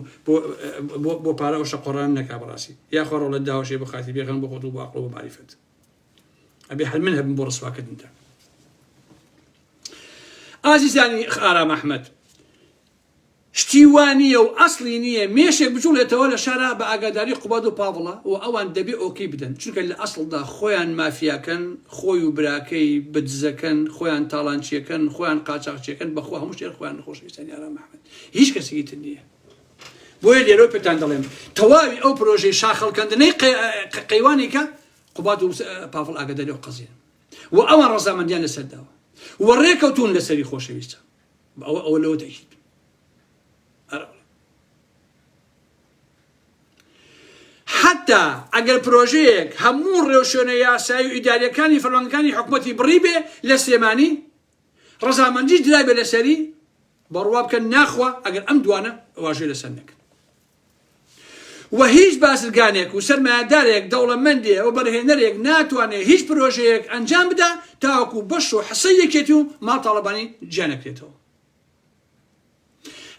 بۆ پارە ئەو شەقۆڕان نەکا بەڕاستی یا خۆڕۆ لە داوەشێ بە خاتی بێخەن بۆ خۆت و بۆ عەقڵ و بە معریفەت ئەبێ هەر من هەبم بۆ ڕسواکردنتان. ئازیزانی ئارام ئەحمەد شتیوانیە و ئەسڵی نییە مێشێک بچوڵێتەوە لە شارە بە ئاگاداری قوباد و پاوڵە و ئەوان دەبێ ئۆکی بدەن چونکە لە ئەسڵدا خۆیان مافیاکەن خۆی و براکەی بدزەکەن خۆیان تاڵانچیەکەن خۆیان قاچاقچیەکەن بەخۆ هەموو شتێک خۆیان نەخۆشەویستانی ئارام ئەحمەد هیچ کەسێکی تر نییە. بۆیە لێرە پێتان دەڵێم تەواوی ئەو پرۆژەی شاخەڵکەندنەی قەیوانێکە قوباد و پاوڵ ئاگاداری و قەزیێن و ئەوان ڕەزامەندیان لەسەرداوە و ڕێکەوتون لەسەری خۆشەویستە ئەوە لەوە دەکیت. حتا ئەگەر پرۆژەیەک هەموو ڕێوشێنە یاسایی و ئیداریەکانی فەرمانەکانی حکوومەتی بڕی بێ لە سلێمانی ڕەزامەندیش درای بێ لەسەری بەڕوا بکەن ناخوا ئەگەر ئەم دوانە واژێ لەسەر نەکەن و هیچ بازرگانێک و سەرمایهدارێک دەوڵەمەندێ و بەرهێنەرێک ناتوانێت هیچ پرۆژەیەک ئەنجام بدە تاوەکو بەش و حسەی یەکێتی و ماڵ تاڵەبانی گیانەکرێتەوە.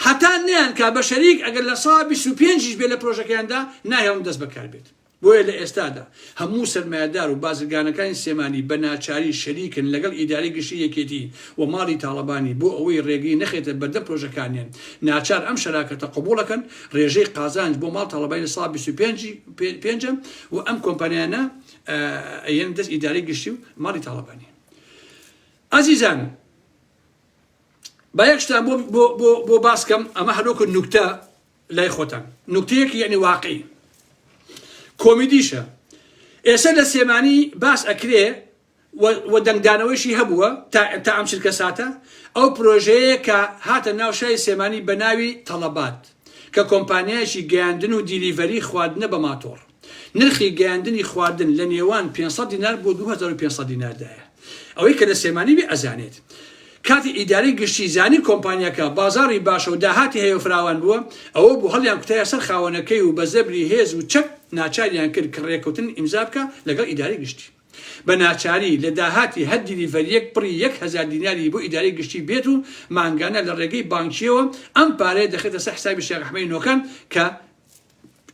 حتا نیان کا بە شەریک ئەگەر لە ساڵ 25 بێ لە پرۆژەکەیاندا ناهێڵن دەست بەکار بێت. بۆیە لە ئێستادا هەموو سەرمایهدار و بازرگانەکانی سلێمانی بە ناچاری شەریکن لەگەڵ ئیداری گشتی یەکێتی و ماڵی تاڵەبانی بۆ ئەوەی ڕێگەی نەخێتە بەردەم پرۆژەکانیان ناچار ئەم شەراکەتە قبوڵەکەن ڕێژەی قازانج بۆ ماڵ تاڵەبانی لە ساڵ 25 و ئەم کۆمپانیانە ئەیەن دەست ئیداری گشتی و ماڵی تاڵەبانی. ئازیزان با یەکشتان بۆ باسکەم ئەمە هەروەکو نوکتە لای خۆتان نوکتەیەکی یعنی واقعی کۆمیدیشە ئێستا لە سلێمانی باس ئەکرێ و دەنگدانەوەیشی هەبووە تا ئەم چرکە ساتە ئەو پرۆژەیە کە هاتە ناو شای سلێمانی بە ناوی تەڵەبات کە کۆمپانیایەکی گەیاندن و دیلیڤەری خواردنە بە ماتۆڕ نرخی گەیاندنی خواردن لە نێوان 500 دینار بۆ 2500 دیناردایە ئەوەی کە لە سلێمانی بێ ئەزانێت. کاتی ئیداری گشتی زانی کۆمپانیەکە بازاری باشە و داهاتی هەیە و فراوان بووە ئەوە بۆ هەڵیان کوتایە سەر خاوەنەکەی و بە زەبری هێز و چەک ناچاریان کرد کە ڕێکەوتن ئیمزا بکە لەگەڵ ئیداری گشتی بە ناچاری لە داهاتی هەر دیلیڤەریەک پڕی 1000 دیناری بۆ ئیداری گشتی بێت و مانگانە لە ڕێگەی بانکیەوە ئەم پارەیە دەخێتە سەر حسابی شێخ ئەحمەدی نۆکان کە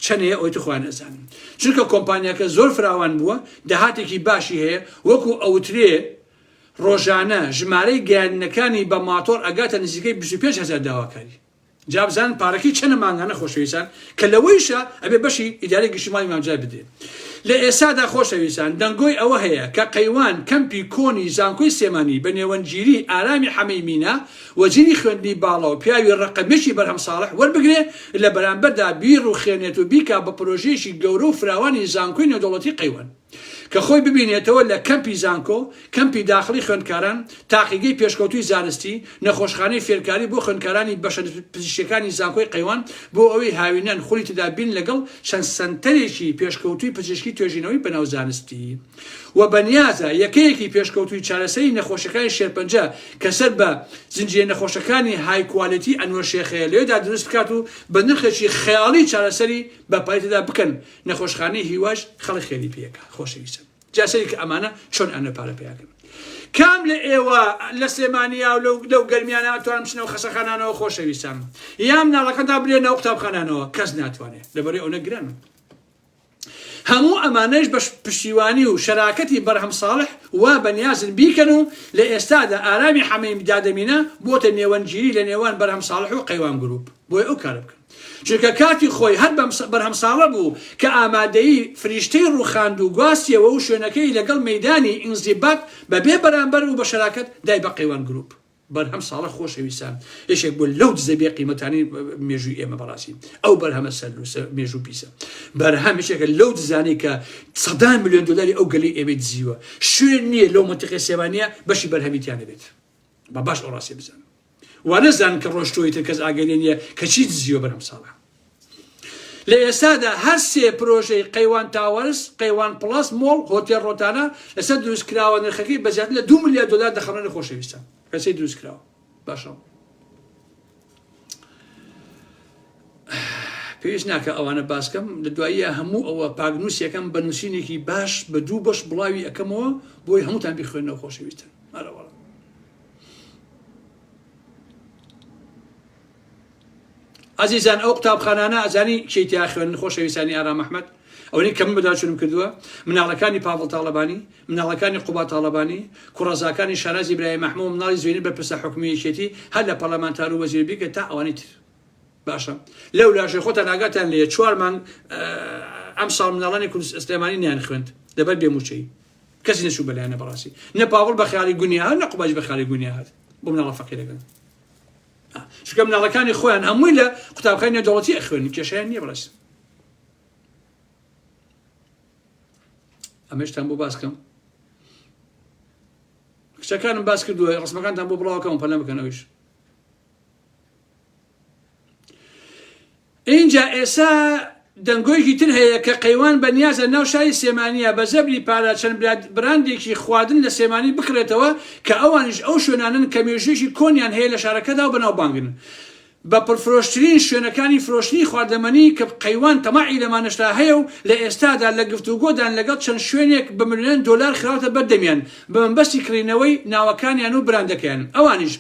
چەندەیە ئەوەی توخوا نەزانن چونکە کۆمپانیەکە زۆر فراوان بووە داهاتێکی باشی هەیە وەکو ئەوترێ ڕۆژانە ژمارەی گەیاندنەکانی بە ماتۆر ئەگاتە نزیکەی 25,000 داواکاری جابزان پارەکەی چەند مانگانە خۆشەویستان کە لەوەیشە ئەبێ بەشی ئیداری گشتی ماڵی مامجار بدێت. لە ئێستادا خۆشەویستان دەنگۆی ئەوە هەیە کە قەیوان کەمپی کۆنی زانکۆی سلێمانی بە نێوەنگیری ئارامی حەمەیمینە وەزیری خوێندنی باڵا و پیاوی ڕقەمێکی بەرهەم ساڵح وەربگرێ لە بەرامبەردا بیر و خێنێت و بیکا بە پرۆژەیەکی گەورە و فراوانی زانکۆی نێودەوڵەتی قەیوان کە خۆی ببینێتەوە لە کەمپی زانکۆ کەمپی داخلی خوێندکاران تاقیگەی پێشکەوتوی زانستی نەخۆشخانەی فێرکاری بۆ خوێندکارانی بەشە پزیشکەکانی زانکۆی قەیوان بۆ ئەوەی هاوینان خولی تدا بین لەگەڵ چەند سنتەرێکی پێشکەوتوی پزیشکی توێژینەوەی بەناو زانستی و بەنیازە یەکەیەکی پێشکەوتوی چارەسەری نەخۆشەکانی شێرپەنجە کە سەر بە زنجیرە نەخۆشەکانی های کوالەتی ئەنوەر شێخەیە لێدا دروست بکات و بە نرخێکی خەیاڵی چارەسەری بە پایتەدا بکەن نەخۆشخانەی هیواش خەڵک خێری پێکە خۆشەویستە جاسەری کە ئەمانە چۆن ئەنە پارە پێیاکەن کام لە ئێوە لە سلێمانیا و لەو گەرمیانە ئەتوانم بچنەوە خەسەخانانەوە خۆشەویستان یام ناڵەکەندا برێنەوە قوتابخانانەوە کەس ناتوانێت لەبەرەوەی ئەوە گرانە هەموو ئەمانەش بە پشتیوانی و شەراکەتی بەرهەم ساڵح وا بەنیازن بیکەن و لە ئێستادا ئارامی حەمەی دادەمینە بۆتە نێوەنگیری لە نێوان بەرهەم ساڵح و قەیوان گروپ بۆی ئەو کارە بکەن. چونکە کاتی خۆی هەر بەرهەم ساڵە بوو کە ئامادەیی فریشتەی ڕووخاند و گواستیەوە و شوێنەکەی لەگەڵ مەیدانی ئینزیبات بەبێ بەرامبەر و بە شەراکەت دای بە قەیوان گروپ. بەرهەم ساڵە خۆشەویستان یەکێک بۆ لەو دزەبێ قیمەتانی مێژووی ئێمە بەڕاستی ئەو بەرهەمە سەر مێژوو پیسە بەرهەم یەکێکە لەو دزانەی کە سەدان ملیۆن دلاری ئەو گەلی ئێوێ دزیوە شوێن نییە لەو منتیقی سێوانیە بەشی بەرهەمیتیانە بێت بە باش ئەو ڕاستی بزانن وا نەزانن کە ڕۆژتۆی تر کەس ئاگەری نییە کە چی دزیوە بەرهەم ساڵە. لە ئێستادا هەر سێ پرۆژەی قەیوان تاوەرس قەیوان پڵاس مۆڵ هۆتێل ڕۆتانە لەسەر دروستکراوە نرخەکەی بە زیاتر لە 2 ملیارد دلار دەخەڕێنە خۆشەویستان کەسەی دروست کراوە. باشە پێویست ناکە ئەوانە باسکەم لە دواییە هەموو ئەوە پاگنووسیەکەم بە نووسینێکی باش بە 2 بەش بڵاوی ئەەکەمەوە بۆی هەمووتان بیخوێنەوە خۆشەویستن. عزیزان ئەو قوتابخانانە ئەزانی کەیتیا خوێنن خۆشەویستانی ئارام ئەحمەد ئەوەی کە من بەداچوونم کردووە مناڵەکانی پاڤڵ تاڵەبانی مناڵەکانی قوبا تاڵەبانی کوڕەزاکانی شارازی برای مەحموود مناڵی زوێنی بەرپرسە حکومیەتی هەر لە پەرلەمانتار و وەزیر بیکە تا ئەوانی تر باشە لەو لاشەی خۆتان ئاگاتان لێ 4 مانگ ئەم ساڵ مناڵانی کوردستان سلێمانی نیان خوێند لەبەر بێموچەی کەسی نەچوو بەلایەنە بەڕاستی نە پاڤڵ بە خیاڵی گونیا هات نە قوباش بە خیاڵی گونیا هات بۆ مناڵە فەقیرەکەن چونکە مناڵەکانی خۆیان هەمووی لە قوتابخانەی نێودەوڵەتی ئەخوێنن کێشەیان نییە بەڕاستی. ئەمەشتان بۆ باس بکەم کچەکانم باس کردووە ڕسمەکانتان بۆ بڵاوکەم پەلە بکەن ئەویش. اینجا ئێستا دەنگۆیەکی تر هەیە کە قەیوان بەنیازە ناو شاری سێمانیە بە زەبری پارە چەند براندێکی خواردن لە سێمانی بکرێتەوە کە ئەوانیش ئەو شوێنانن کە مێژوویەکی کۆنیان هەیە لە شارەکەدا و بەناوبانگن بە پرفرۆشترین شوێنەکانی فرۆشتنی خواردەمەنی کە قەیوان تەماعی لەمانەشتا هەیە و لە ئێستادا لە گفتوگۆدان لەگەڵ چەند شوێنێک بە ملیۆن دلار خراوەتە بەردەمیان بە منبەستی کڕینەوەی ناوەکانیان و براندەکەیان. ئەوانیش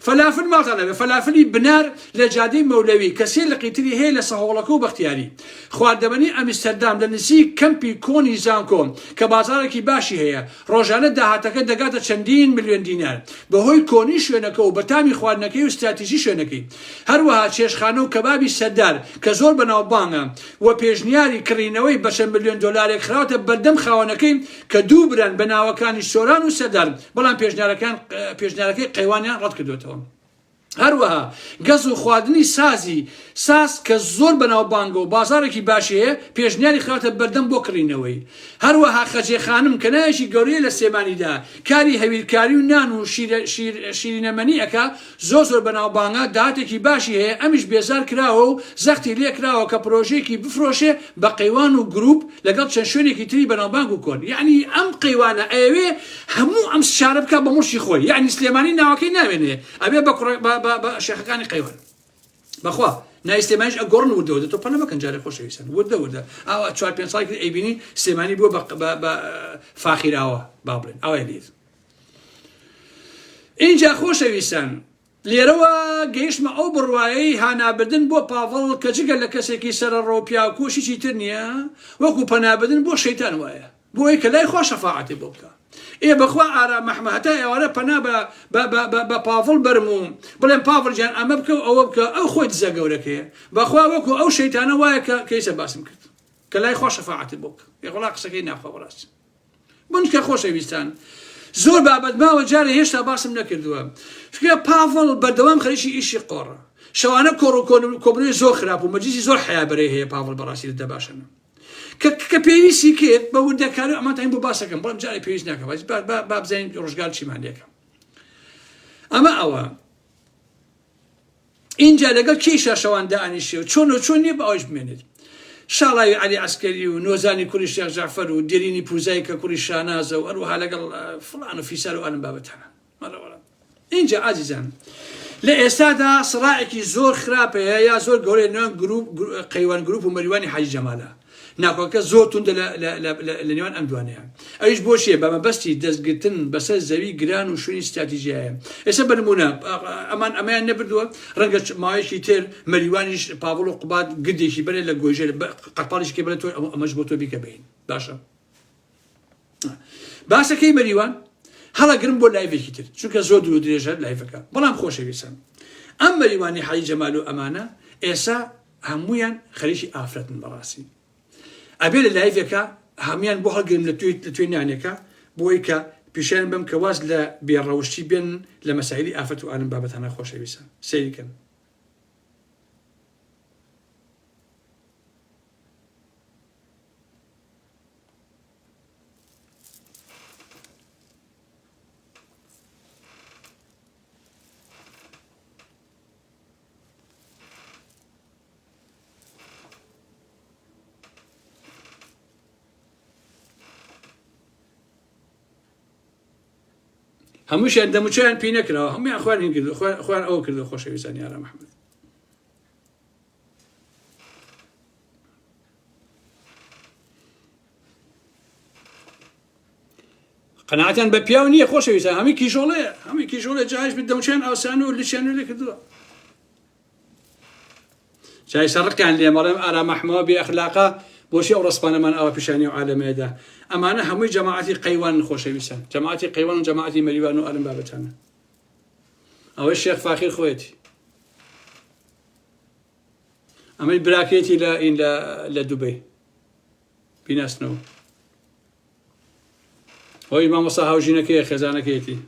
فەلافل ماڵتانەوێ فەلافلی بنار لە جادەی مەولەوی کەسێ لە قیتری هەیە لە سەهۆڵەکە و بەختیاری خواردەمەنی ئەمستەردام لە نزیک کەمپی کۆنی زانکۆم کە بازارێکی باشی هەیە ڕۆژانە داهاتەکە دەگاتە چەندین ملیۆن دینار بەهۆی کۆنی شوێنەکە و بەتامی خواردنەکەی و استراتیژی شوێنەکەی. هەروەها چێشخانە و کەبابی سەردار کە زۆر بەناوبانگە و پێشنیاری کڕینەوەی بە چەند ملیۆن دلارێک خراوەتە بەردەم خاوەنەکەی کە دوو بران بە ناوەکانی سۆران و سەردار بەڵام پێشنیارەکەی قەیوانیان ڕەت کردوێتەوە. هەروەها گەز و خواردنی ساز کە زۆر بەناوبانگە و بازارێکی باشی هەیە پێشنیاری خراوەتە بەردەم بۆ کڕینەوەی. هەروەها خەجێخانم کە نایەکی گەورەیە لە سێمانیدا کاری هەویرکاری و نان و شیرینەمەنی ئەکا زۆر بەناوبانگە داهاتێکی باشی هەیە ئەمیش بێزار کراوە و زەختی لێ کراوە کە پرۆژێکی بفرۆشێ بە قەیوان و گروپ لەگەڵ چەند شوێنێکی تری بەناوبانگ و کۆن. یعنی ئەم قەیوانە ئەوێ هەموو ئەم شارە بکە بە موشی خۆی یعنی سلێمانی ناوەکەی نامێنێ ئەبێ بە شێخەکانی قەیوان بەخوا نایستێمانیش ئەگۆڕن وردەوە تۆ پەنە بەکەن جارێ خۆشەویستن وردە ئەوە 4-5 ساڵی کرد ئەیبینی سلێمانی بووە بە فاخیراوە با بڵێن ئەوەی لێت. اینجا خۆشەویستان لێرەوە گەیشتمە ئەو بڕوایەی هانابردن بۆ پاڤڵ کە جگە لە کەسێکی سەرە ڕۆپیا و کۆشیی تر نییە وەکو پەنابردن بۆ شەیتان وایە بۆی کە لای خۆ شەفاعەتی بۆ بکە. ئێ بەخوا ئارام ئەحمەد هەتا ئێوارە پەنا بە پاڤڵ بەرم و بڵێن پاڤڵ گیان ئەمە بکە و ئەوە بکە ئەو خۆی دزە گەورەکەیە بەخوا وەکو ئەو شەیتانە وایە کە کەیسە باسم کرد کە لای خۆ شەفاعەتی بۆ بکە. یەقڵا قسەکەی ناخوا بەڕاست بنکە خۆشەویستان زۆر بابەت ماوە جارە هێشتا باسم نەکردووە فکرە پاڤڵ بەردەوام خەریکی ئیشی قۆڕە شەوانە کۆڕ و کۆبنەوەی زۆر خراپ و مەجلیسی زۆر حیابەرەی هەیە پاڤڵ بەڕاستی لە دەباشەنە کە پێویستی کرد بە وردەکاری ئەمەتان بۆ باسەکەم بەڵام جارێ پێویست ناکە با بزانین ڕۆژگار چیمان لێکە. ئەمە ئەوە اینجا لەگەڵ کێشە شەوان دائانیشێ و چۆن نییە بە ئەوش بمێنێت شاڵاوی عەلی عەسکەری و نۆزانی کوڕی شێخ جەعفەر و دێرینی پوزایی کە کوڕی شانازە و هەروەها لەگەڵ فڵان و فیسار و ئەلم بابەتانە. اینجا عەزیزان لە ئێستادا سڕائێکی زۆر خراپەیە یا زۆر گەورەی نێوان قەیوان گروپ و مەریوانی حاجی جەمالە ناکۆکە زۆر توندە لە نێوان ئەم دوانەیە ئەویش بۆشیە بە مەبەستی دەستگرتن بەسەر زەوی گران و شوێنی استراتیژیایە ئێستا بنمونە ئەمان نەبردووە ڕەنگە ماوەیەکی تر مەریوانیش پاوڵ و قوبات گردێکی بەرێ لە گۆژێ قەپاڵیشکی بەرە تۆ ئەمەش بۆ تۆ بیکە بین باشە باسەکەی مەریوان هەڵەگرم بۆ لایڤێکی تر چونکە زۆر دوور و درێژە لایڤەکە بەڵام خۆشەویستم ئەم مەریوانی حاجی جەمال و ئەمانە ئێستا هەموویان خەریکی ئافرەتن بەڕاستی ئەبێ لە لایڤەکە هەمویان بۆ هەڵگرم لە توێ نانێکە بۆی کە پیشیان بم کە واز لە بێڕەوشتی بێن لە مەسایلی ئافرەت و ئالم بابەتانە خۆشەویستە سەیریکەن هەمووشیان دەموچیان پێی نەکراوە هەمویان خوارد کردو خوان ئەوە کردو خۆشەویستانی یارە محەممەد قەناعەتیان بە پیاو نییە خۆشەویستان هەمی کیژۆڵەیە جاهش بێت دەموچیان ئاسان و لیشیان لێ کردووە جای سەرڕقیان لێ مەڵێم ئارا محەممەد بێ ئەخلاقا بۆشی ئەو ڕسپانەمان ئەوە پیشانی و عالەمەیەدا ئەمانە هەمووی جەماعەتی قەیوان خۆشەویستن جەماعەتی قەیوان و جەماعەتی مەریوان و ئەلم بابەتانە ئەوەی شێخ فاخیر خۆیەتی ئەمەی براکێتی لە دوبەی بیناستنەوە ئەوەی مامۆستا هاوژینەکەی خێزانەکەیەتی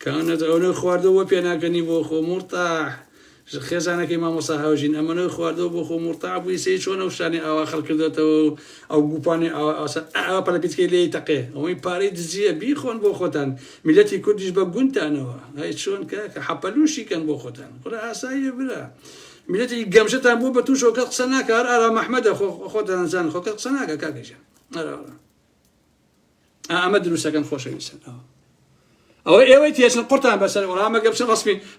کە ئەوە خواردەوە پێ ناکەنی بۆ خۆ مرتاح خێزانەکەی مامۆستا هاوژین ئەمەنەوە خواردەوە بۆ خۆ مرتاح بووی سێ چۆنە شتانی ئاوا خەڵ کردێتەوە ئەو گوپانی ئەوە پەلەپیتکەی لێ تەقێ ئەوەی پارەی دزیە بیخۆن بۆ خۆتان میلەتی کوردیش بە گونتانەوە هەی چۆن کە حەپەلوشی کەن بۆ خۆتان خۆرا ئاساییە برا میلەتی گەمشەتان بوو بە تووشەوە کە قسە ناکە هەر ئارا مەحمەدە خۆتان زان خۆکە قسە ناکە کاکەژیان ئەمە دروستەکەن خۆشەویستن ئەوە ئێوەی تێچن قورتان بەسەر وەڵامە گەمشە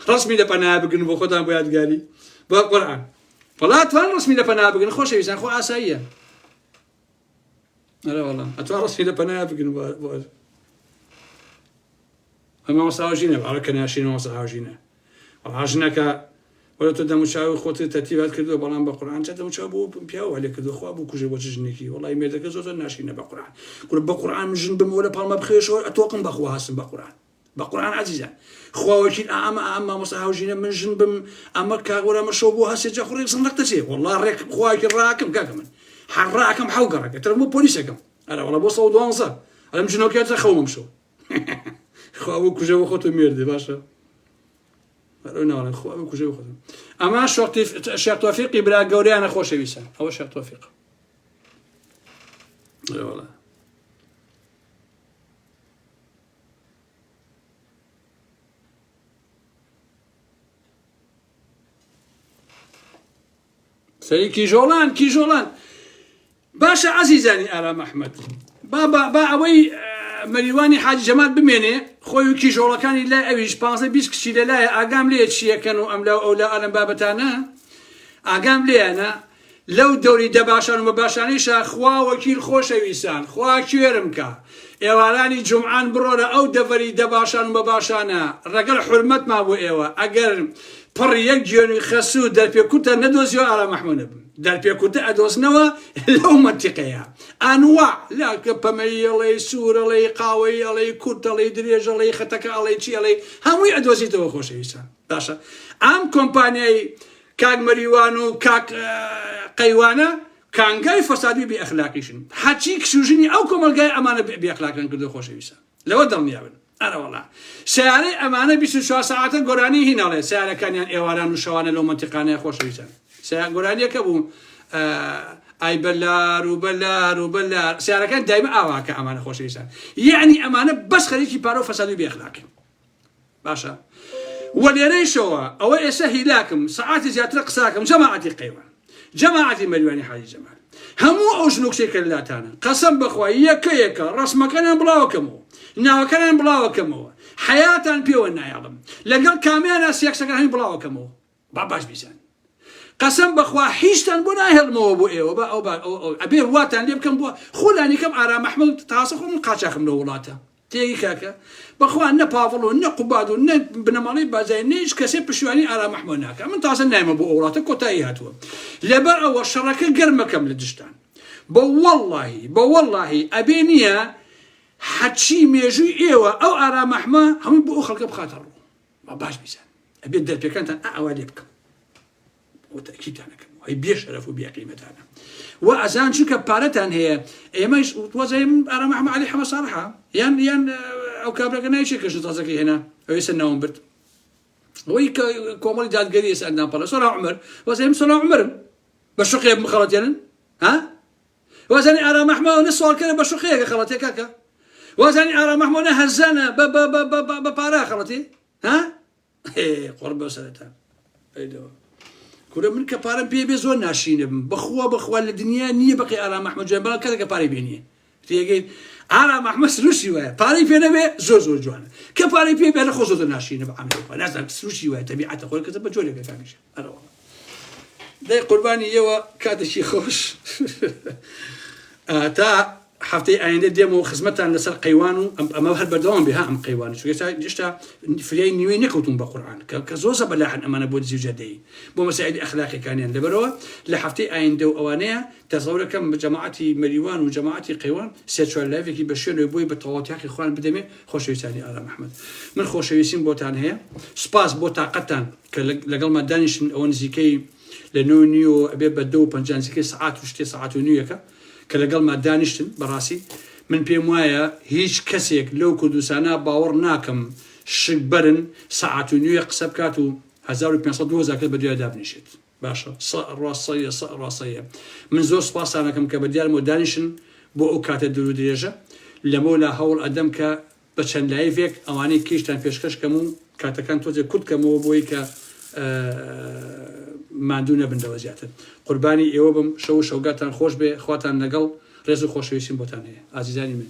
ڕسمی لە پەناه بگرن بۆ خۆتان بۆ یادگاری بۆ قورئان وەڵات توان ڕسمی لە پەناه بگرن خۆشەویستان خۆ ئاساییە ئەرە وەڵام ئەتوان ڕسمی لە پەناه بگرن بۆ ئەمە مەساژینە ئەوە کە ناشینە مەساژینە ڕاژنەکە وەرە تۆ دەموچاوی خۆت تەرتیبات کردووە بەڵام بە قورئان چە دەموچاو بۆ پیاوە لێ کردو خوا بوو کوژێ بۆ چ ژنێکی وەڵی مێردەکە زۆر ناشینە بە قورئان بە قورئان ژن بمەوە لە پاڵمە بخێشەوە ئەتۆقم بەخوا هەستم بە قورئان بقرآن عزيزة خواوكين أما مصاحوجين من جنبم أما كاغورا مشوا بوها سجى خوري صندوق تسيه والله ريك خواك الراكم كاكمن حراكم حوقرك ترى مو بوليسكم أنا والله بوصل دوانصة أنا مش نوكيات خوم مشوا خواوك وجو خطو ميردي باشا أنا والله خواوك وجو خطو أما الشيخ توفيق بلا قوري أنا خوش بيسان هو الشيخ توفيق لا والله سەری کیژۆڵان باشە عەزیزانی ئارا مەحمەد با ئەوەی مەریوانی حاجی جەمال بمێنێ خۆی و کیژۆڵەکانی لای ئەویش 15-20 کشی لەلایە ئاگام لێ چیەکەن و ئەم ئەو لە ئەلەم بابەتانە ئاگام لێیانە لەو دەوری دەباشان و بەباشانیشە خوا وەکیل خۆشەویستان خوا کوێرم کە ئێوارانی جومعان بڕۆرە ئەو دەڤەری دەباشان و بەباشانە ڕەگەر حورمەت ما بۆ ئێوە ئەگەر پڕ یەک گوێنی خەسوو دەرپێکوتە نەدۆزیەوە ئارا مەحمەد بم دەرپێکوتە ئەدۆزنەوە لەو مەنتیقەیە ئانواع لاکە پەمەی ئەڵێ سوور ئەڵێ قاوەی ئەڵێ کورت ئەڵێ درێژ ئەڵێ خەتەکە ئەڵێ چی ئەڵێ هەمووی ئەدۆزیتەوە خۆشەویستان باشە ئەم کۆمپانیای کاک مەریوان و کاک قەیوانە کانگای فەسادی بێ ئەخلاقیشن حەچی کشوژنی ئەو کۆمەلگای ئەمانە بێ ئەخلاقیان کردو خۆشەویستان لەوە دڵنیابن ئەرە وەڵا سیارەی ئەمانە 24 ساعتە گۆرانی هینەڵێ سیارەکانیان ئێواران و شەوانە لەو مەنتیقانەیە خۆشەویستان سیار گۆرانیەکە بوو ئای بەلار و بەلار و بەلار سیارەکان دایمە ئاواکە ئەمانە خۆشەویستان یعنی ئەمانە بەس خەریکی پارە و فەساد و بێ ئەخلاقین باشە وەلێرەیشەوە ئەوە ئێستا هیلاکم سەعاتی زیاتر قساکەم جەماعەتی قەیوان جەماعەتی مەریوانی حاجی جەمال هەموو ئەو ژنوکسێکە لاتانە قەسەم بەخوا یەکە ڕسمەکانیان بڵاوەکەمەوە ناوەکانیان بڵاوەکەمەوە حياتان بيو النايعلم لقال كاميانا سياق سكر هين بلاو كمو باباش بيسان قسم بخوا حيشتان بناي هالمو بو ايو با او ابي واتان لي بكم بو خلاني كم ارى محمود تاسخ من قاچاخ من ولاته تيجي كاكا بخوا ان بافلو ان قبادو ان بنمالي بازاي نيش كسي بشواني ارى محمود هناك من تاس النايم بو ولاته كوتاي هاتو لبر او الشركه قرمكم لدشتان بو والله ابينيا حتشي ميجي ايوا او ارى محمود هم بو خلق بخاطر ما باش بيسان ابي الدر بكانت اوالي بكم وتأكيد أنا كم هي بيشرف وبيقيمة أنا وأزان شو كبارتان هي إيش وزي أنا مع علي حما صراحة ين أو كابرك أنا إيش كشوف تصدقي هنا أو يسنون برد وي كومالي جاد قري يسألنا بالله صلاة عمر وزي صلاة عمر بشقي بمخلط ين ها وزني أرى محمود نسوال كذا بشقي خلطي كاكا وزني أرى محمود هزنا ببارا خلطي ها قرب وسلتها أيوه كل من كبارن بي زور ناشين بخوا الدنيا نية بقي على محمد جبل كذا كباري بيني تيجي على محمد سلوشي ويا باري بينا بي زور جوانا كباري بي أنا خصوصا ناشين بعمل ناس سلوشي ويا تبيعته كل كذا بجولك كانش أنا والله ده قرباني يوا كاد شيء خوش تا حفتي أين ديمو خدمتها لسر قيوانو أما هالبردوام بها أم قيوانو شو جشتا في نيوي نكوتون بقرآن كزوزة بلاحن أمانة بود زوجتي بو مساعد أخلاقي كانين لبروا لحفتي أين دو أوانية تصور كم جماعتي مريوان وجماعتي قيوان سيتشوال لافي كي بشير يبوي بطوات ياخي إخوان بدمي خوش يساني على محمد من خوش يسين بوتان هي سباس بوتا قطن لقل ما دانش أون زيكي لنو نيو أبي بدو بنجان زيكي ساعات وشتي ساعات ونيوكا كلقل ما دانشتن براسي من بيموايا هيج كسيك لو كدوسانا باور ناكم شبرن ساعات نيو قسب كاتو 1500 دوزا كل بدو يداب نشيت باشا صقر راسيه من زور سباس انا كم كبديال مو دانشن بو اوكات الدرو درجه لمولا هول ادمك بچن لايفيك اواني كيشتن فيشكش كمو كاتكان توزي كود كمو بويكا ماندونا بندوزيات قرباني ايوبم شوقاتان خوش به خواتان نقل رزق خوش ويسين بوتانيه عزيزاني من